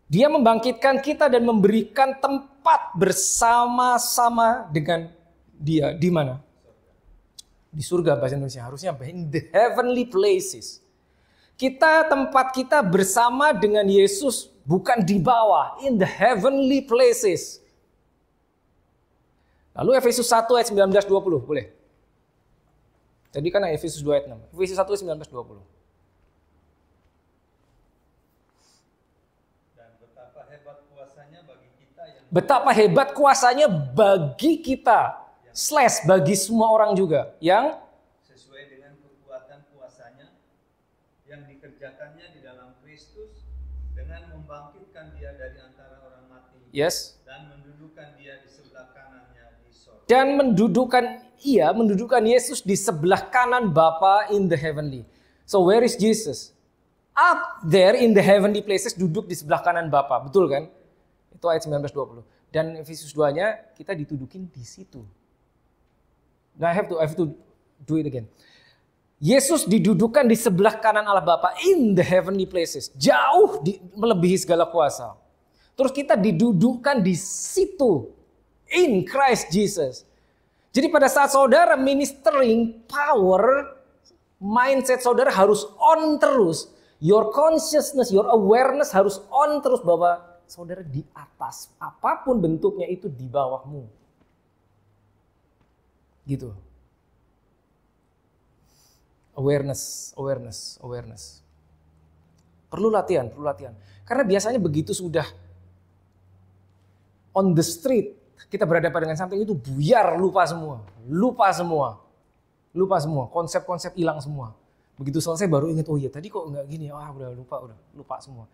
Dia membangkitkan kita dan memberikan tempat bersama-sama dengan dia. Di mana? Di surga bahasa Indonesia. Harusnya apa? In the heavenly places. Tempat kita bersama dengan Yesus bukan di bawah. In the heavenly places. Lalu Efesus 1 ayat 19-20. Boleh? Tadi kan Efesus 2 ayat 6. Efesus 1 ayat 19-20. Betapa hebat kuasanya bagi kita, slash bagi semua orang juga, yang sesuai dengan kekuatan kuasanya yang dikerjakannya di dalam Kristus dengan membangkitkan dia dari antara orang mati, yes, dan mendudukan dia di sebelah kanannya di sorga. Dan mendudukan Yesus di sebelah kanan Bapa in the heavenly. So where is Jesus? Up there in the heavenly places, duduk di sebelah kanan Bapa, betul kan? Itu ayat 19-20. Dan Efesus 2-nya kita ditudukin di situ. Now I have to do it again. Yesus didudukan di sebelah kanan Allah Bapa in the heavenly places. Jauh melebihi segala kuasa. Terus kita didudukkan di situ. In Christ Jesus. Jadi pada saat saudara ministering power, mindset saudara harus on terus. Your consciousness, your awareness harus on terus bahwa saudara di atas, apapun bentuknya itu di bawahmu. Gitu. Awareness. Perlu latihan. Karena biasanya begitu sudah on the street, kita berhadapan dengan something itu buyar, lupa semua. Konsep-konsep hilang semua. Begitu selesai baru ingat, oh iya tadi kok enggak gini, udah lupa semua.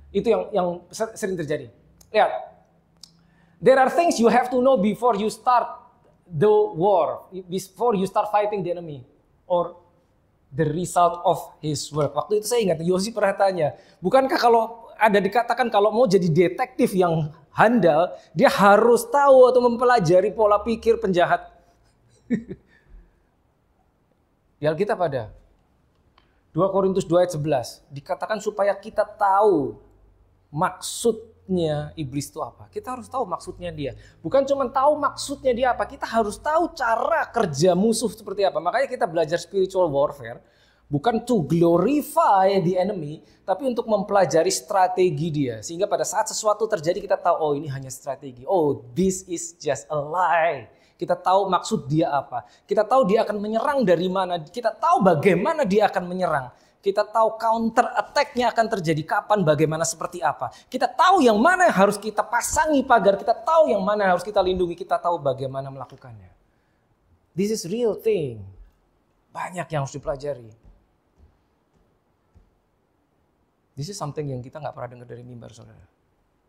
Itu yang sering terjadi. Lihat, there are things you have to know before you start the war, before you start fighting the enemy, or the result of his work. Waktu itu saya ingat, Yosi pernah tanya, bukankah kalau ada dikatakan kalau mau jadi detektif yang handal, dia harus tahu atau mempelajari pola pikir penjahat. Di Alkitab ada 2 Korintus 2 ayat 11 dikatakan supaya kita tahu maksud maksudnya iblis itu apa. Kita harus tahu maksudnya dia. Bukan cuma tahu maksudnya dia apa, kita harus tahu cara kerja musuh seperti apa. Makanya kita belajar spiritual warfare, bukan to glorify the enemy, tapi untuk mempelajari strategi dia. Sehingga pada saat sesuatu terjadi kita tahu, oh ini hanya strategi. Oh, this is just a lie. Kita tahu maksud dia apa. Kita tahu dia akan menyerang dari mana. Kita tahu bagaimana dia akan menyerang. Kita tahu counter attack-nya akan terjadi kapan, bagaimana, seperti apa. Kita tahu yang mana yang harus kita pasangi pagar. Kita tahu yang mana yang harus kita lindungi. Kita tahu bagaimana melakukannya. This is real thing. Banyak yang harus dipelajari. This is something yang kita nggak pernah dengar dari mimbar, saudara.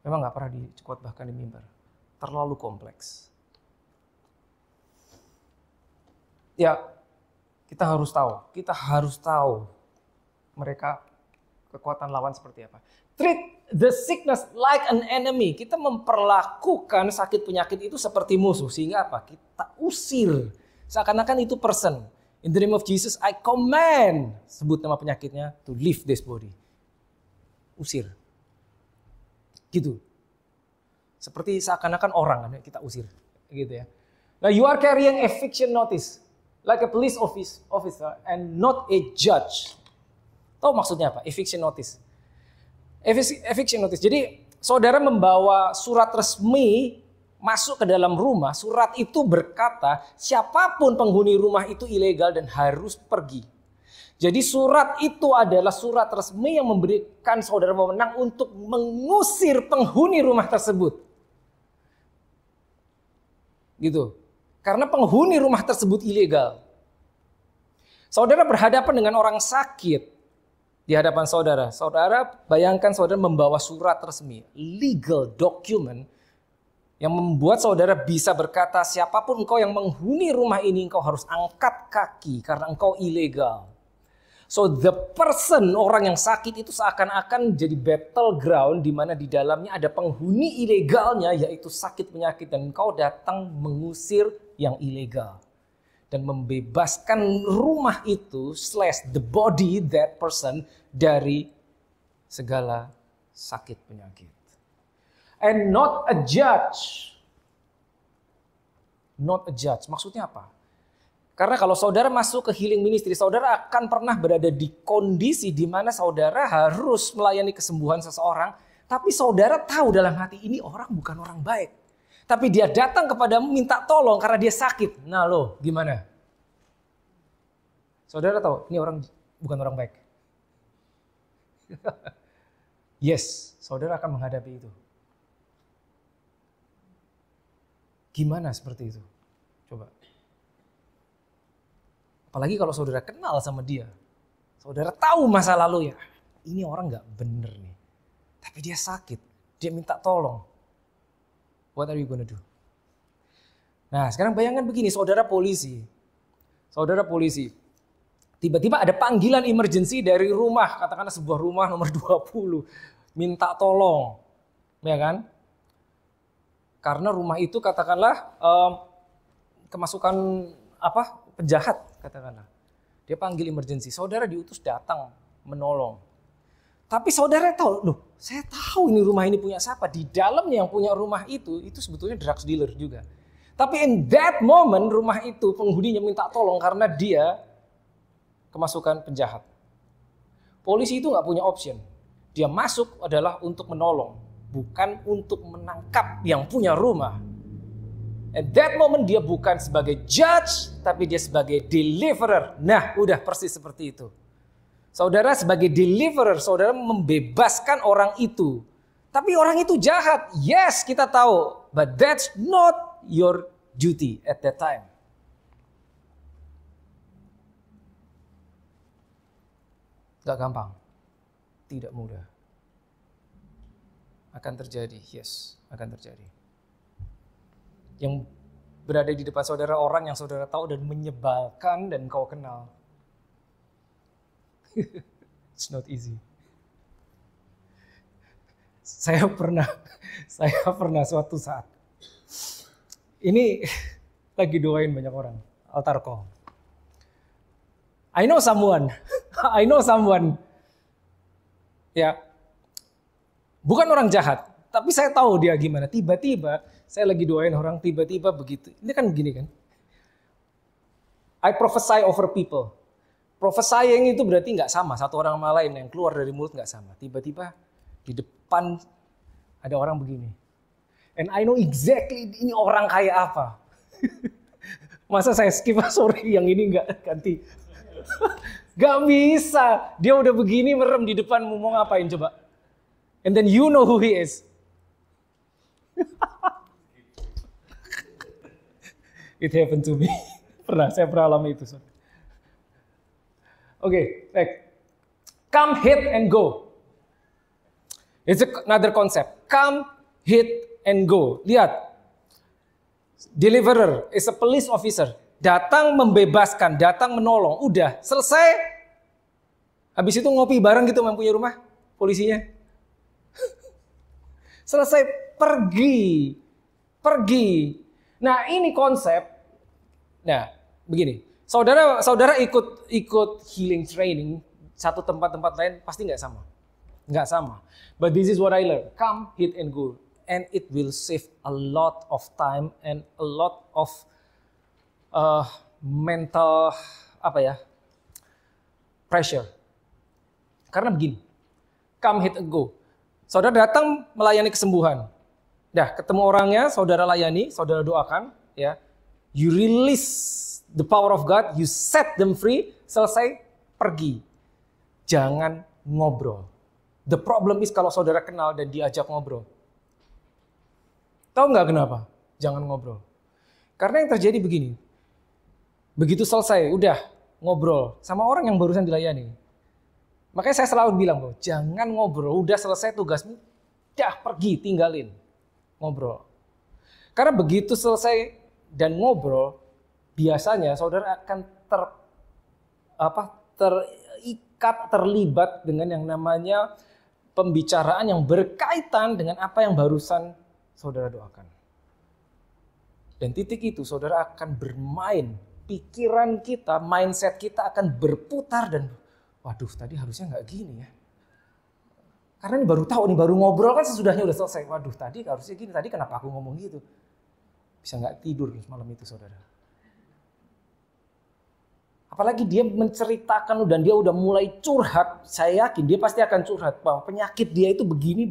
Memang nggak pernah dikotbahkan di mimbar. Terlalu kompleks. Ya, kita harus tahu mereka kekuatan lawan seperti apa. Treat the sickness like an enemy. Kita memperlakukan sakit penyakit itu seperti musuh. Sehingga apa? Kita usir. Seakan-akan itu person. In the name of Jesus, I command. Sebut nama penyakitnya, to leave this body. Usir. Gitu. Seperti seakan-akan orang kita usir. Gitu ya. Now you are carrying eviction notice. Like a police officer and not a judge. Tahu maksudnya apa? Eviction notice. Eviction notice. Jadi saudara membawa surat resmi masuk ke dalam rumah. Surat itu berkata siapapun penghuni rumah itu ilegal dan harus pergi. Jadi surat itu adalah surat resmi yang memberikan saudara wewenang untuk mengusir penghuni rumah tersebut. Gitu. Karena penghuni rumah tersebut ilegal. Saudara berhadapan dengan orang sakit. Di hadapan saudara. Saudara bayangkan saudara membawa surat resmi. Legal document. Yang membuat saudara bisa berkata siapapun engkau yang menghuni rumah ini engkau harus angkat kaki. Karena engkau ilegal. So the person, orang yang sakit itu seakan-akan jadi battleground. Di mana di dalamnya ada penghuni ilegalnya yaitu sakit penyakit. Dan engkau datang mengusir yang ilegal. Dan membebaskan rumah itu / the body, that person, dari segala sakit penyakit. And not a judge. Not a judge. Maksudnya apa? Karena kalau saudara masuk ke healing ministry, saudara akan pernah berada di kondisi di mana saudara harus melayani kesembuhan seseorang. Tapi saudara tahu dalam hati ini orang bukan orang baik. Tapi dia datang kepadamu minta tolong karena dia sakit. Nah lo gimana? Saudara tahu ini orang bukan orang baik. Yes, saudara akan menghadapi itu. Gimana seperti itu? Coba. Apalagi kalau saudara kenal sama dia. Saudara tahu masa lalu ya. Ini orang gak bener nih. Tapi dia sakit. Dia minta tolong. What are you gonna do? Nah sekarang bayangkan begini, saudara polisi. Saudara polisi. Tiba-tiba ada panggilan emergency dari rumah. Katakanlah sebuah rumah nomor 20. Minta tolong. Ya kan? Karena rumah itu katakanlah kemasukan penjahat. Katakanlah. Dia panggil emergency. Saudara diutus datang menolong. Tapi saudara tahu, loh saya tahu ini rumah ini punya siapa. Di dalamnya yang punya rumah itu sebetulnya drugs dealer juga. Tapi in that moment rumah itu penghuninya minta tolong karena dia kemasukan penjahat. Polisi itu gak punya option. Dia masuk adalah untuk menolong. Bukan untuk menangkap yang punya rumah. At that moment dia bukan sebagai judge, tapi dia sebagai deliverer. Nah udah persis seperti itu. Saudara sebagai deliverer, saudara membebaskan orang itu. Tapi orang itu jahat. Yes, kita tahu. But that's not your duty at that time. Gak gampang. Tidak mudah. Akan terjadi. Yes, akan terjadi. Yang berada di depan saudara orang yang saudara tahu dan menyebalkan dan kau kenal. It's not easy. Saya pernah suatu saat. Ini lagi doain banyak orang. Altar call. I know someone. Ya. Bukan orang jahat. Tapi saya tahu dia gimana. Tiba-tiba saya lagi doain orang, tiba-tiba begitu. Ini kan gini kan. I prophesy over people. Prophesying itu berarti nggak sama. Satu orang sama lain yang keluar dari mulut nggak sama. Tiba-tiba di depan ada orang begini. And I know exactly ini orang kayak apa. Masa saya skip, sorry yang ini nggak ganti. Gak bisa. Dia udah begini merem di depanmu, mau ngapain coba? And then you know who he is. It happened to me. Saya pernah alami itu. Oke, next. Come, hit, and go. It's another concept. Come, hit, and go. Lihat. Deliverer is a police officer. Datang membebaskan, datang menolong. Udah, selesai. Habis itu ngopi bareng gitu sama punya rumah polisinya. Selesai, pergi. Nah, ini konsep. Nah, begini. Saudara ikut healing training satu tempat lain pasti nggak sama. Nggak sama. But this is what I learned. Come, hit, and go. And it will save a lot of time and a lot of mental pressure. Karena begini. Come, hit, and go. Saudara datang melayani kesembuhan. Dah, ketemu orangnya, saudara layani, saudara doakan, ya. You release the power of God, you set them free, selesai, pergi. Jangan ngobrol. The problem is kalau saudara kenal dan diajak ngobrol. Tahu nggak kenapa? Jangan ngobrol. Karena yang terjadi begini. Begitu selesai, udah ngobrol sama orang yang barusan dilayani. Makanya saya selalu bilang, jangan ngobrol. Udah selesai tugasmu, dah pergi, tinggalin. Ngobrol. Karena begitu selesai dan ngobrol, biasanya saudara akan terikat, terlibat dengan yang namanya pembicaraan yang berkaitan dengan apa yang barusan saudara doakan. Dan titik itu saudara akan bermain, pikiran kita, mindset kita akan berputar dan waduh tadi harusnya nggak gini ya. Karena ini baru tahu nih, baru ngobrol kan sesudahnya udah selesai. Waduh tadi harusnya gini, tadi kenapa aku ngomong gitu. Bisa nggak tidur malam itu saudara. Apalagi dia menceritakan dan dia udah mulai curhat. Saya yakin dia pasti akan curhat bahwa penyakit dia itu begini.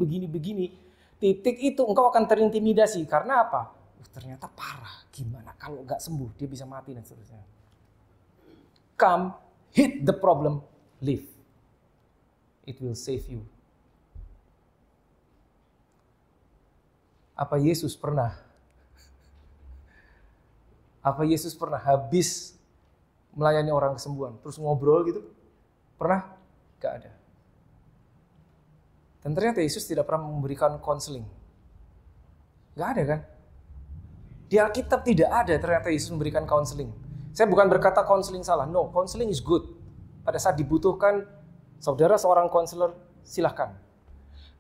Titik itu engkau akan terintimidasi. Karena apa? Ternyata parah. Gimana kalau nggak sembuh dia bisa mati dan seterusnya. Come, hit the problem, leave. It will save you. Apa Yesus pernah habis melayani orang kesembuhan terus ngobrol gitu? Pernah? Gak ada. Dan ternyata Yesus tidak pernah memberikan konseling. Gak ada kan? Di Alkitab tidak ada ternyata Yesus memberikan konseling. Saya bukan berkata konseling salah. No, konseling is good. Pada saat dibutuhkan saudara seorang konselor, silahkan.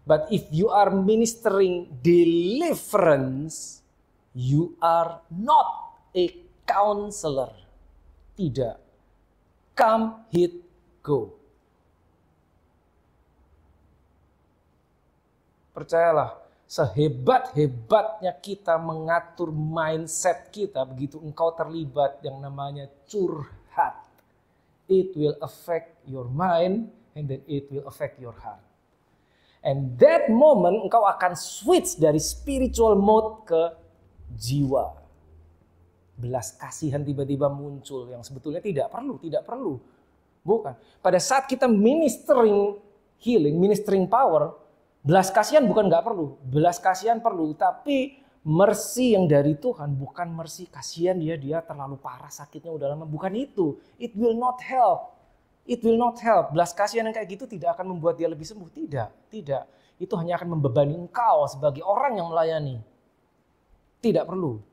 But if you are ministering deliverance, you are not a counselor. Tidak. Come, hit, go. Percayalah, sehebat-hebatnya kita mengatur mindset kita, begitu engkau terlibat yang namanya curhat, it will affect your mind and then it will affect your heart. And that moment engkau akan switch dari spiritual mode ke jiwa. Belas kasihan tiba-tiba muncul yang sebetulnya tidak perlu. Bukan. Pada saat kita ministering healing, ministering power, belas kasihan bukan nggak perlu. Belas kasihan perlu, tapi mercy yang dari Tuhan bukan mercy kasihan dia terlalu parah sakitnya udah lama. Bukan itu. It will not help. It will not help. Belas kasihan yang kayak gitu tidak akan membuat dia lebih sembuh. Tidak. Itu hanya akan membebani engkau sebagai orang yang melayani. Tidak perlu.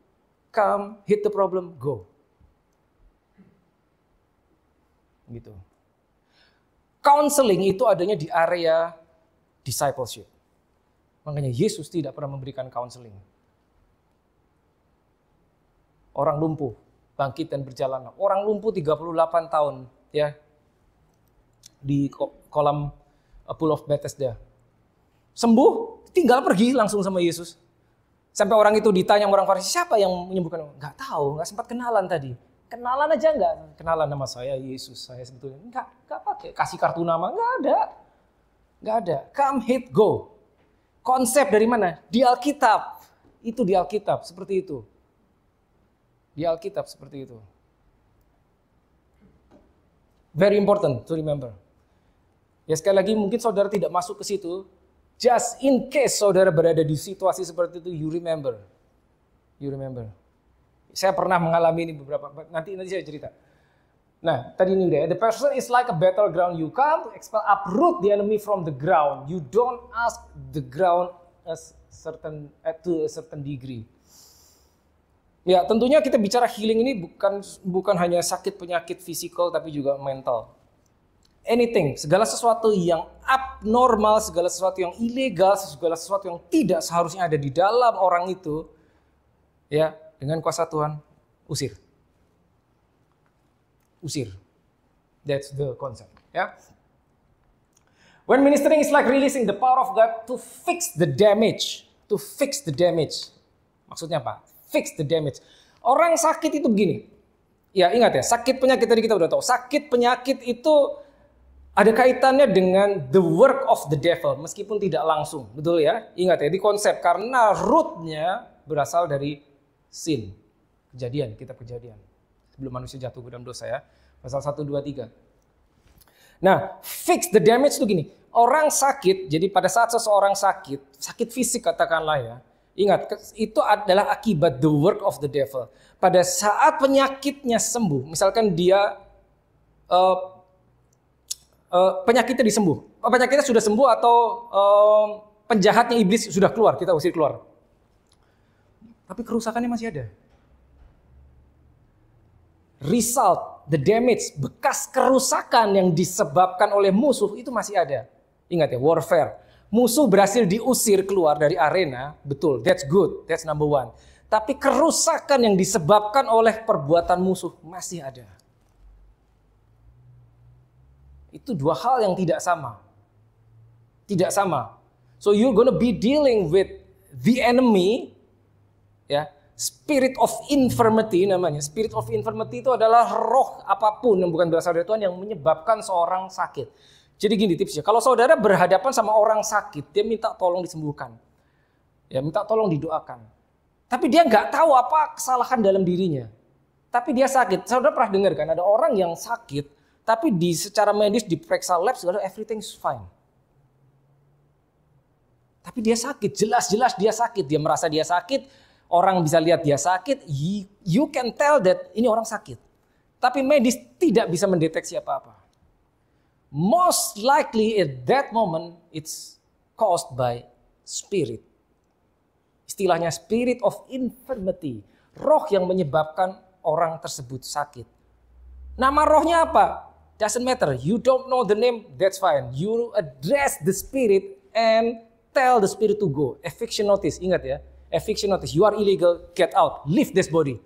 Come, hit the problem, go. Gitu. Counseling itu adanya di area discipleship. Makanya Yesus tidak pernah memberikan counseling. Orang lumpuh, bangkit dan berjalan. Orang lumpuh 38 tahun ya. Di kolam Pool of Bethesda. Sembuh, tinggal pergi langsung sama Yesus. Sampai orang itu ditanya orang Farisi, siapa yang menyembuhkan? Nggak tahu, nggak sempat kenalan tadi. Kenalan aja nggak? Kenalan nama saya Yesus, saya sebetulnya. Nggak pakai, kasih kartu nama, nggak ada. Nggak ada. Come, hit, go. Konsep dari mana? Di Alkitab. Itu di Alkitab, seperti itu. Di Alkitab, seperti itu. Very important to remember. Ya sekali lagi mungkin saudara tidak masuk ke situ. Just in case saudara berada di situasi seperti itu, you remember. You remember. Saya pernah mengalami ini beberapa, nanti saya cerita. Nah, tadi ini udah. The person is like a battleground. You can't expel, uproot the enemy from the ground. You don't ask the ground to a certain degree. Ya, tentunya kita bicara healing ini bukan hanya sakit penyakit fisikal tapi juga mental. Anything, segala sesuatu yang abnormal, segala sesuatu yang ilegal, segala sesuatu yang tidak seharusnya ada di dalam orang itu, ya, dengan kuasa Tuhan, usir. Usir. That's the concept, ya. When ministering is like releasing the power of God to fix the damage. To fix the damage. Maksudnya apa? Fix the damage. Orang sakit itu begini. Ya ingat ya, sakit penyakit tadi kita udah tahu. Sakit penyakit itu ada kaitannya dengan the work of the devil. Meskipun tidak langsung. Betul ya? Ingat ya, di konsep. Karena rootnya berasal dari sin. Kejadian, kitab Kejadian. Sebelum manusia jatuh ke dalam dosa ya. Pasal 1, 2, 3. Nah, fix the damage itu gini. Orang sakit, jadi pada saat seseorang sakit, sakit fisik katakanlah ya. Ingat, itu adalah akibat the work of the devil. Pada saat penyakitnya sembuh, misalkan dia penyakitnya penyakitnya sudah sembuh atau penjahatnya iblis sudah keluar, kita usir keluar. Tapi kerusakannya masih ada. Result, the damage, bekas kerusakan yang disebabkan oleh musuh itu masih ada. Ingat ya, warfare. Musuh berhasil diusir keluar dari arena, betul, that's good, that's number one. Tapi kerusakan yang disebabkan oleh perbuatan musuh masih ada. Itu dua hal yang tidak sama. Tidak sama. So you're gonna be dealing with the enemy, ya. Spirit of infirmity namanya. Spirit of infirmity itu adalah roh apapun yang bukan berasal dari Tuhan yang menyebabkan seorang sakit. Jadi gini tipsnya, kalau saudara berhadapan sama orang sakit, dia minta tolong disembuhkan. Ya, minta tolong didoakan. Tapi dia nggak tahu apa kesalahan dalam dirinya. Tapi dia sakit. Saudara pernah dengar kan, ada orang yang sakit, tapi secara medis diperiksa lab, segala everything's fine. Tapi dia sakit, jelas-jelas dia sakit. Dia merasa dia sakit. Orang bisa lihat dia sakit, you can tell that ini orang sakit. Tapi medis tidak bisa mendeteksi apa-apa. Most likely at that moment it's caused by spirit. Istilahnya spirit of infirmity. Roh yang menyebabkan orang tersebut sakit. Nama rohnya apa? Doesn't matter. You don't know the name, that's fine. You address the spirit and tell the spirit to go. Eviction notice, ingat ya. Eviction notice, you are illegal, get out, leave this body.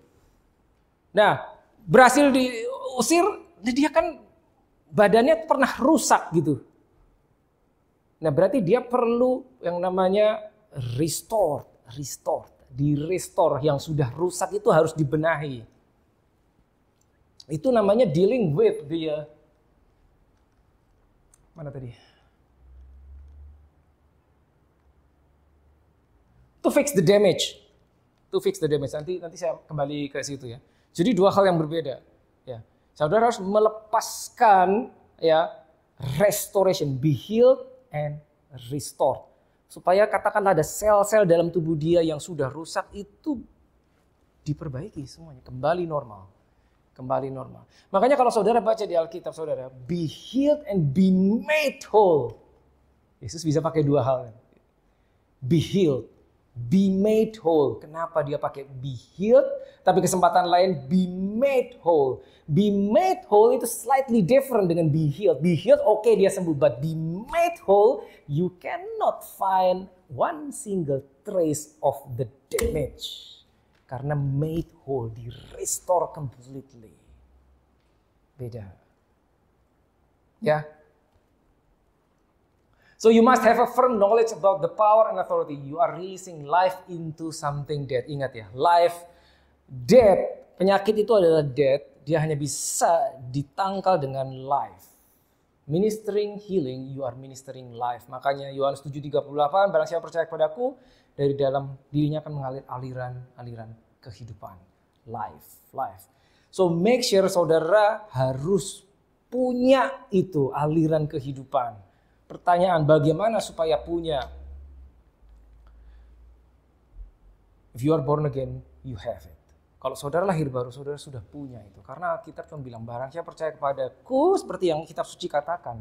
Nah, berhasil diusir, dia kan badannya pernah rusak gitu. Nah, berarti dia perlu yang namanya restore. Di-restore yang sudah rusak itu harus dibenahi. Itu namanya dealing with the mana tadi? To fix the damage. Nanti saya kembali ke situ ya. Jadi dua hal yang berbeda. Ya. Saudara harus melepaskan ya restoration, be healed and restored. Supaya katakanlah ada sel-sel dalam tubuh dia yang sudah rusak itu diperbaiki semuanya, kembali normal. Makanya kalau saudara baca di Alkitab saudara, be healed and be made whole. Yesus bisa pakai dua hal. Be healed. Be made whole. Kenapa dia pakai be healed? Tapi kesempatan lain be made whole. Be made whole itu slightly different dengan be healed. Be healed oke, dia sembuh. But be made whole, you cannot find one single trace of the damage. Karena made whole, di restore completely. Beda. Ya. So you must have a firm knowledge about the power and authority. You are releasing life into something dead. Ingat ya, life, dead. Penyakit itu adalah dead. Dia hanya bisa ditangkal dengan life. Ministering healing, you are ministering life. Makanya Yohanes 7:38, barang siapa percaya kepadaku, dari dalam dirinya akan mengalir aliran kehidupan. Life. So make sure saudara harus punya itu aliran kehidupan. Pertanyaan, bagaimana supaya punya? If you are born again, you have it. Kalau saudara lahir baru, saudara sudah punya itu. Karena Alkitab cuma bilang, barang siapa percaya kepadaku, seperti yang kitab suci katakan.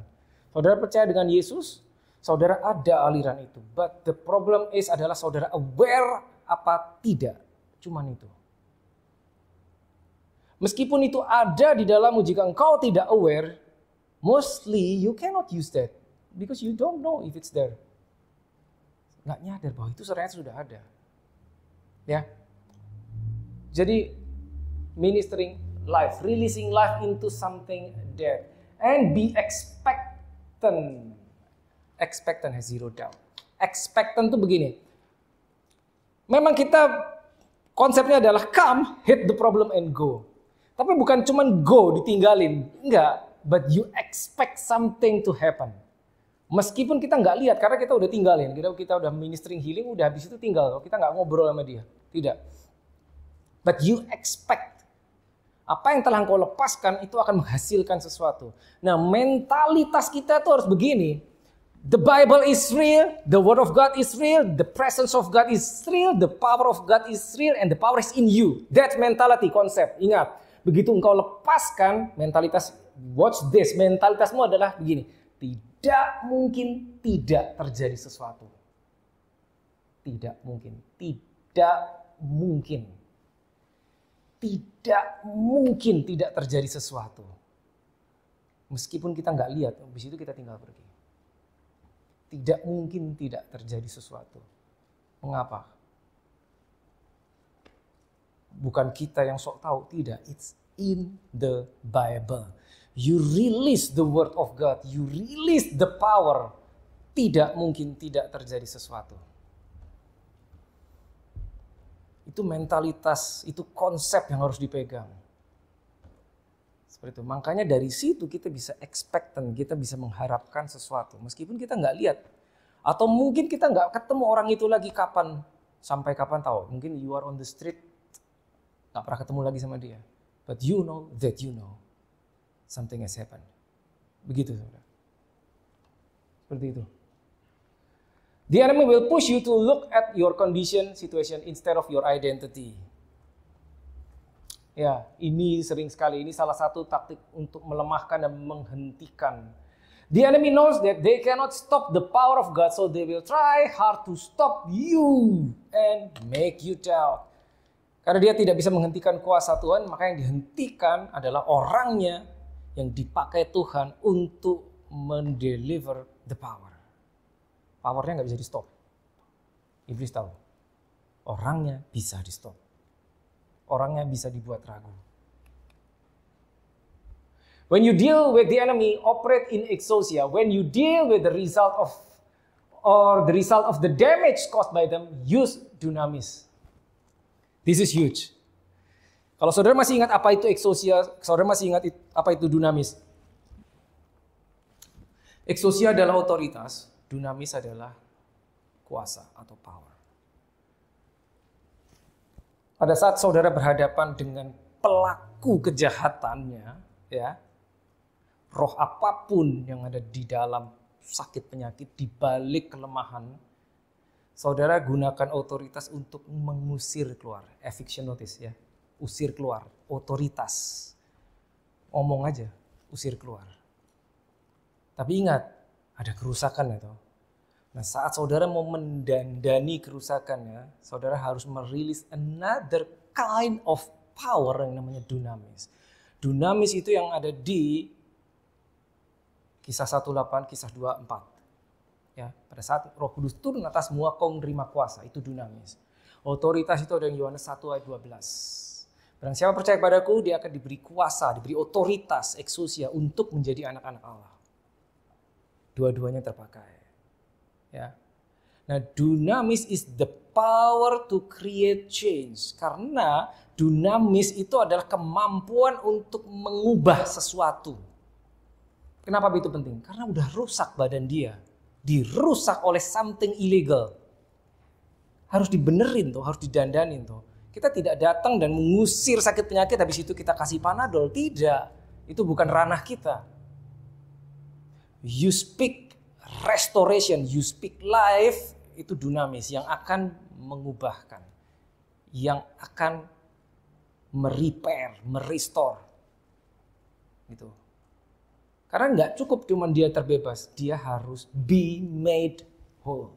Saudara percaya dengan Yesus, saudara ada aliran itu. But the problem is adalah saudara aware apa tidak. Cuman itu. Meskipun itu ada di dalammu, jika engkau tidak aware, mostly you cannot use that. Because you don't know if it's there. Nggak nyadar bahwa itu sebenarnya sudah ada. Ya. Jadi ministering life, releasing life into something dead. And be expectant. Expectant has zero doubt. Expectant itu begini. Memang kita konsepnya adalah come, hit the problem and go. Tapi bukan cuma go, ditinggalin. Enggak. But you expect something to happen. Meskipun kita nggak lihat, karena kita udah tinggalin. Kita udah ministering healing, udah habis itu tinggal. Kita nggak ngobrol sama dia. Tidak. But you expect. Apa yang telah engkau lepaskan itu akan menghasilkan sesuatu. Nah, mentalitas kita tuh harus begini. The Bible is real, the Word of God is real, the presence of God is real, the power of God is real, and the power is in you. That mentality, konsep. Ingat, begitu engkau lepaskan mentalitas, watch this, mentalitasmu adalah begini. Tidak mungkin tidak terjadi sesuatu. Tidak mungkin. Tidak mungkin. Tidak mungkin tidak terjadi sesuatu. Meskipun kita nggak lihat, habis itu kita tinggal pergi. Tidak mungkin tidak terjadi sesuatu. Mengapa? Bukan kita yang sok tahu, tidak. It's in the Bible. You release the word of God, you release the power. Tidak mungkin tidak terjadi sesuatu. Itu mentalitas, itu konsep yang harus dipegang. Seperti itu. Makanya dari situ kita bisa expectant, kita bisa mengharapkan sesuatu. Meskipun kita nggak lihat. Atau mungkin kita nggak ketemu orang itu lagi kapan. Sampai kapan tahu. Mungkin you are on the street, nggak pernah ketemu lagi sama dia. But you know that you know something has happened. Begitu saudara. Seperti itu. The enemy will push you to look at your condition, situation instead of your identity. Ya, ini sering sekali. Ini salah satu taktik untuk melemahkan dan menghentikan. The enemy knows that they cannot stop the power of God, so they will try hard to stop you and make you doubt. Karena dia tidak bisa menghentikan kuasa Tuhan, maka yang dihentikan adalah orangnya yang dipakai Tuhan untuk mendeliver the power. Powernya nggak bisa di stop. Iblis tahu. Orangnya bisa di stop. Orangnya bisa dibuat ragu. When you deal with the enemy, operate in exousia. When you deal with the result of the damage caused by them, use dunamis. This is huge. Kalau saudara masih ingat apa itu exousia, saudara masih ingat apa itu dunamis. Exousia adalah otoritas. Dunamis adalah kuasa atau power. Pada saat saudara berhadapan dengan pelaku kejahatannya, ya, roh apapun yang ada di dalam sakit penyakit, di balik kelemahan, saudara gunakan otoritas untuk mengusir keluar. Eviction notice, ya, usir keluar, otoritas. Ngomong aja, usir keluar. Tapi ingat, ada kerusakan itu. Nah, saat saudara mau mendandani kerusakannya, saudara harus merilis another kind of power yang namanya dunamis. Dunamis itu yang ada di Kisah 1:8, Kisah 2:4. Ya, pada saat Roh Kudus turun atas semua, kau menerima kuasa, itu dunamis. Otoritas itu ada di Yohanes 1:12. Barang siapa percaya kepadaku, dia akan diberi kuasa, diberi otoritas, exousia untuk menjadi anak-anak Allah. Dua-duanya terpakai. Ya. Nah, dunamis is the power to create change. Karena dunamis itu adalah kemampuan untuk mengubah sesuatu. Kenapa itu penting? Karena udah rusak badan dia. Dirusak oleh something illegal. Harus dibenerin tuh, harus didandanin tuh. Kita tidak datang dan mengusir sakit penyakit habis itu kita kasih Panadol. Tidak. Itu bukan ranah kita. You speak restoration, you speak life, itu dunamis yang akan mengubahkan, yang akan merepair, merestore. Gitu. Karena nggak cukup cuma dia terbebas, dia harus be made whole.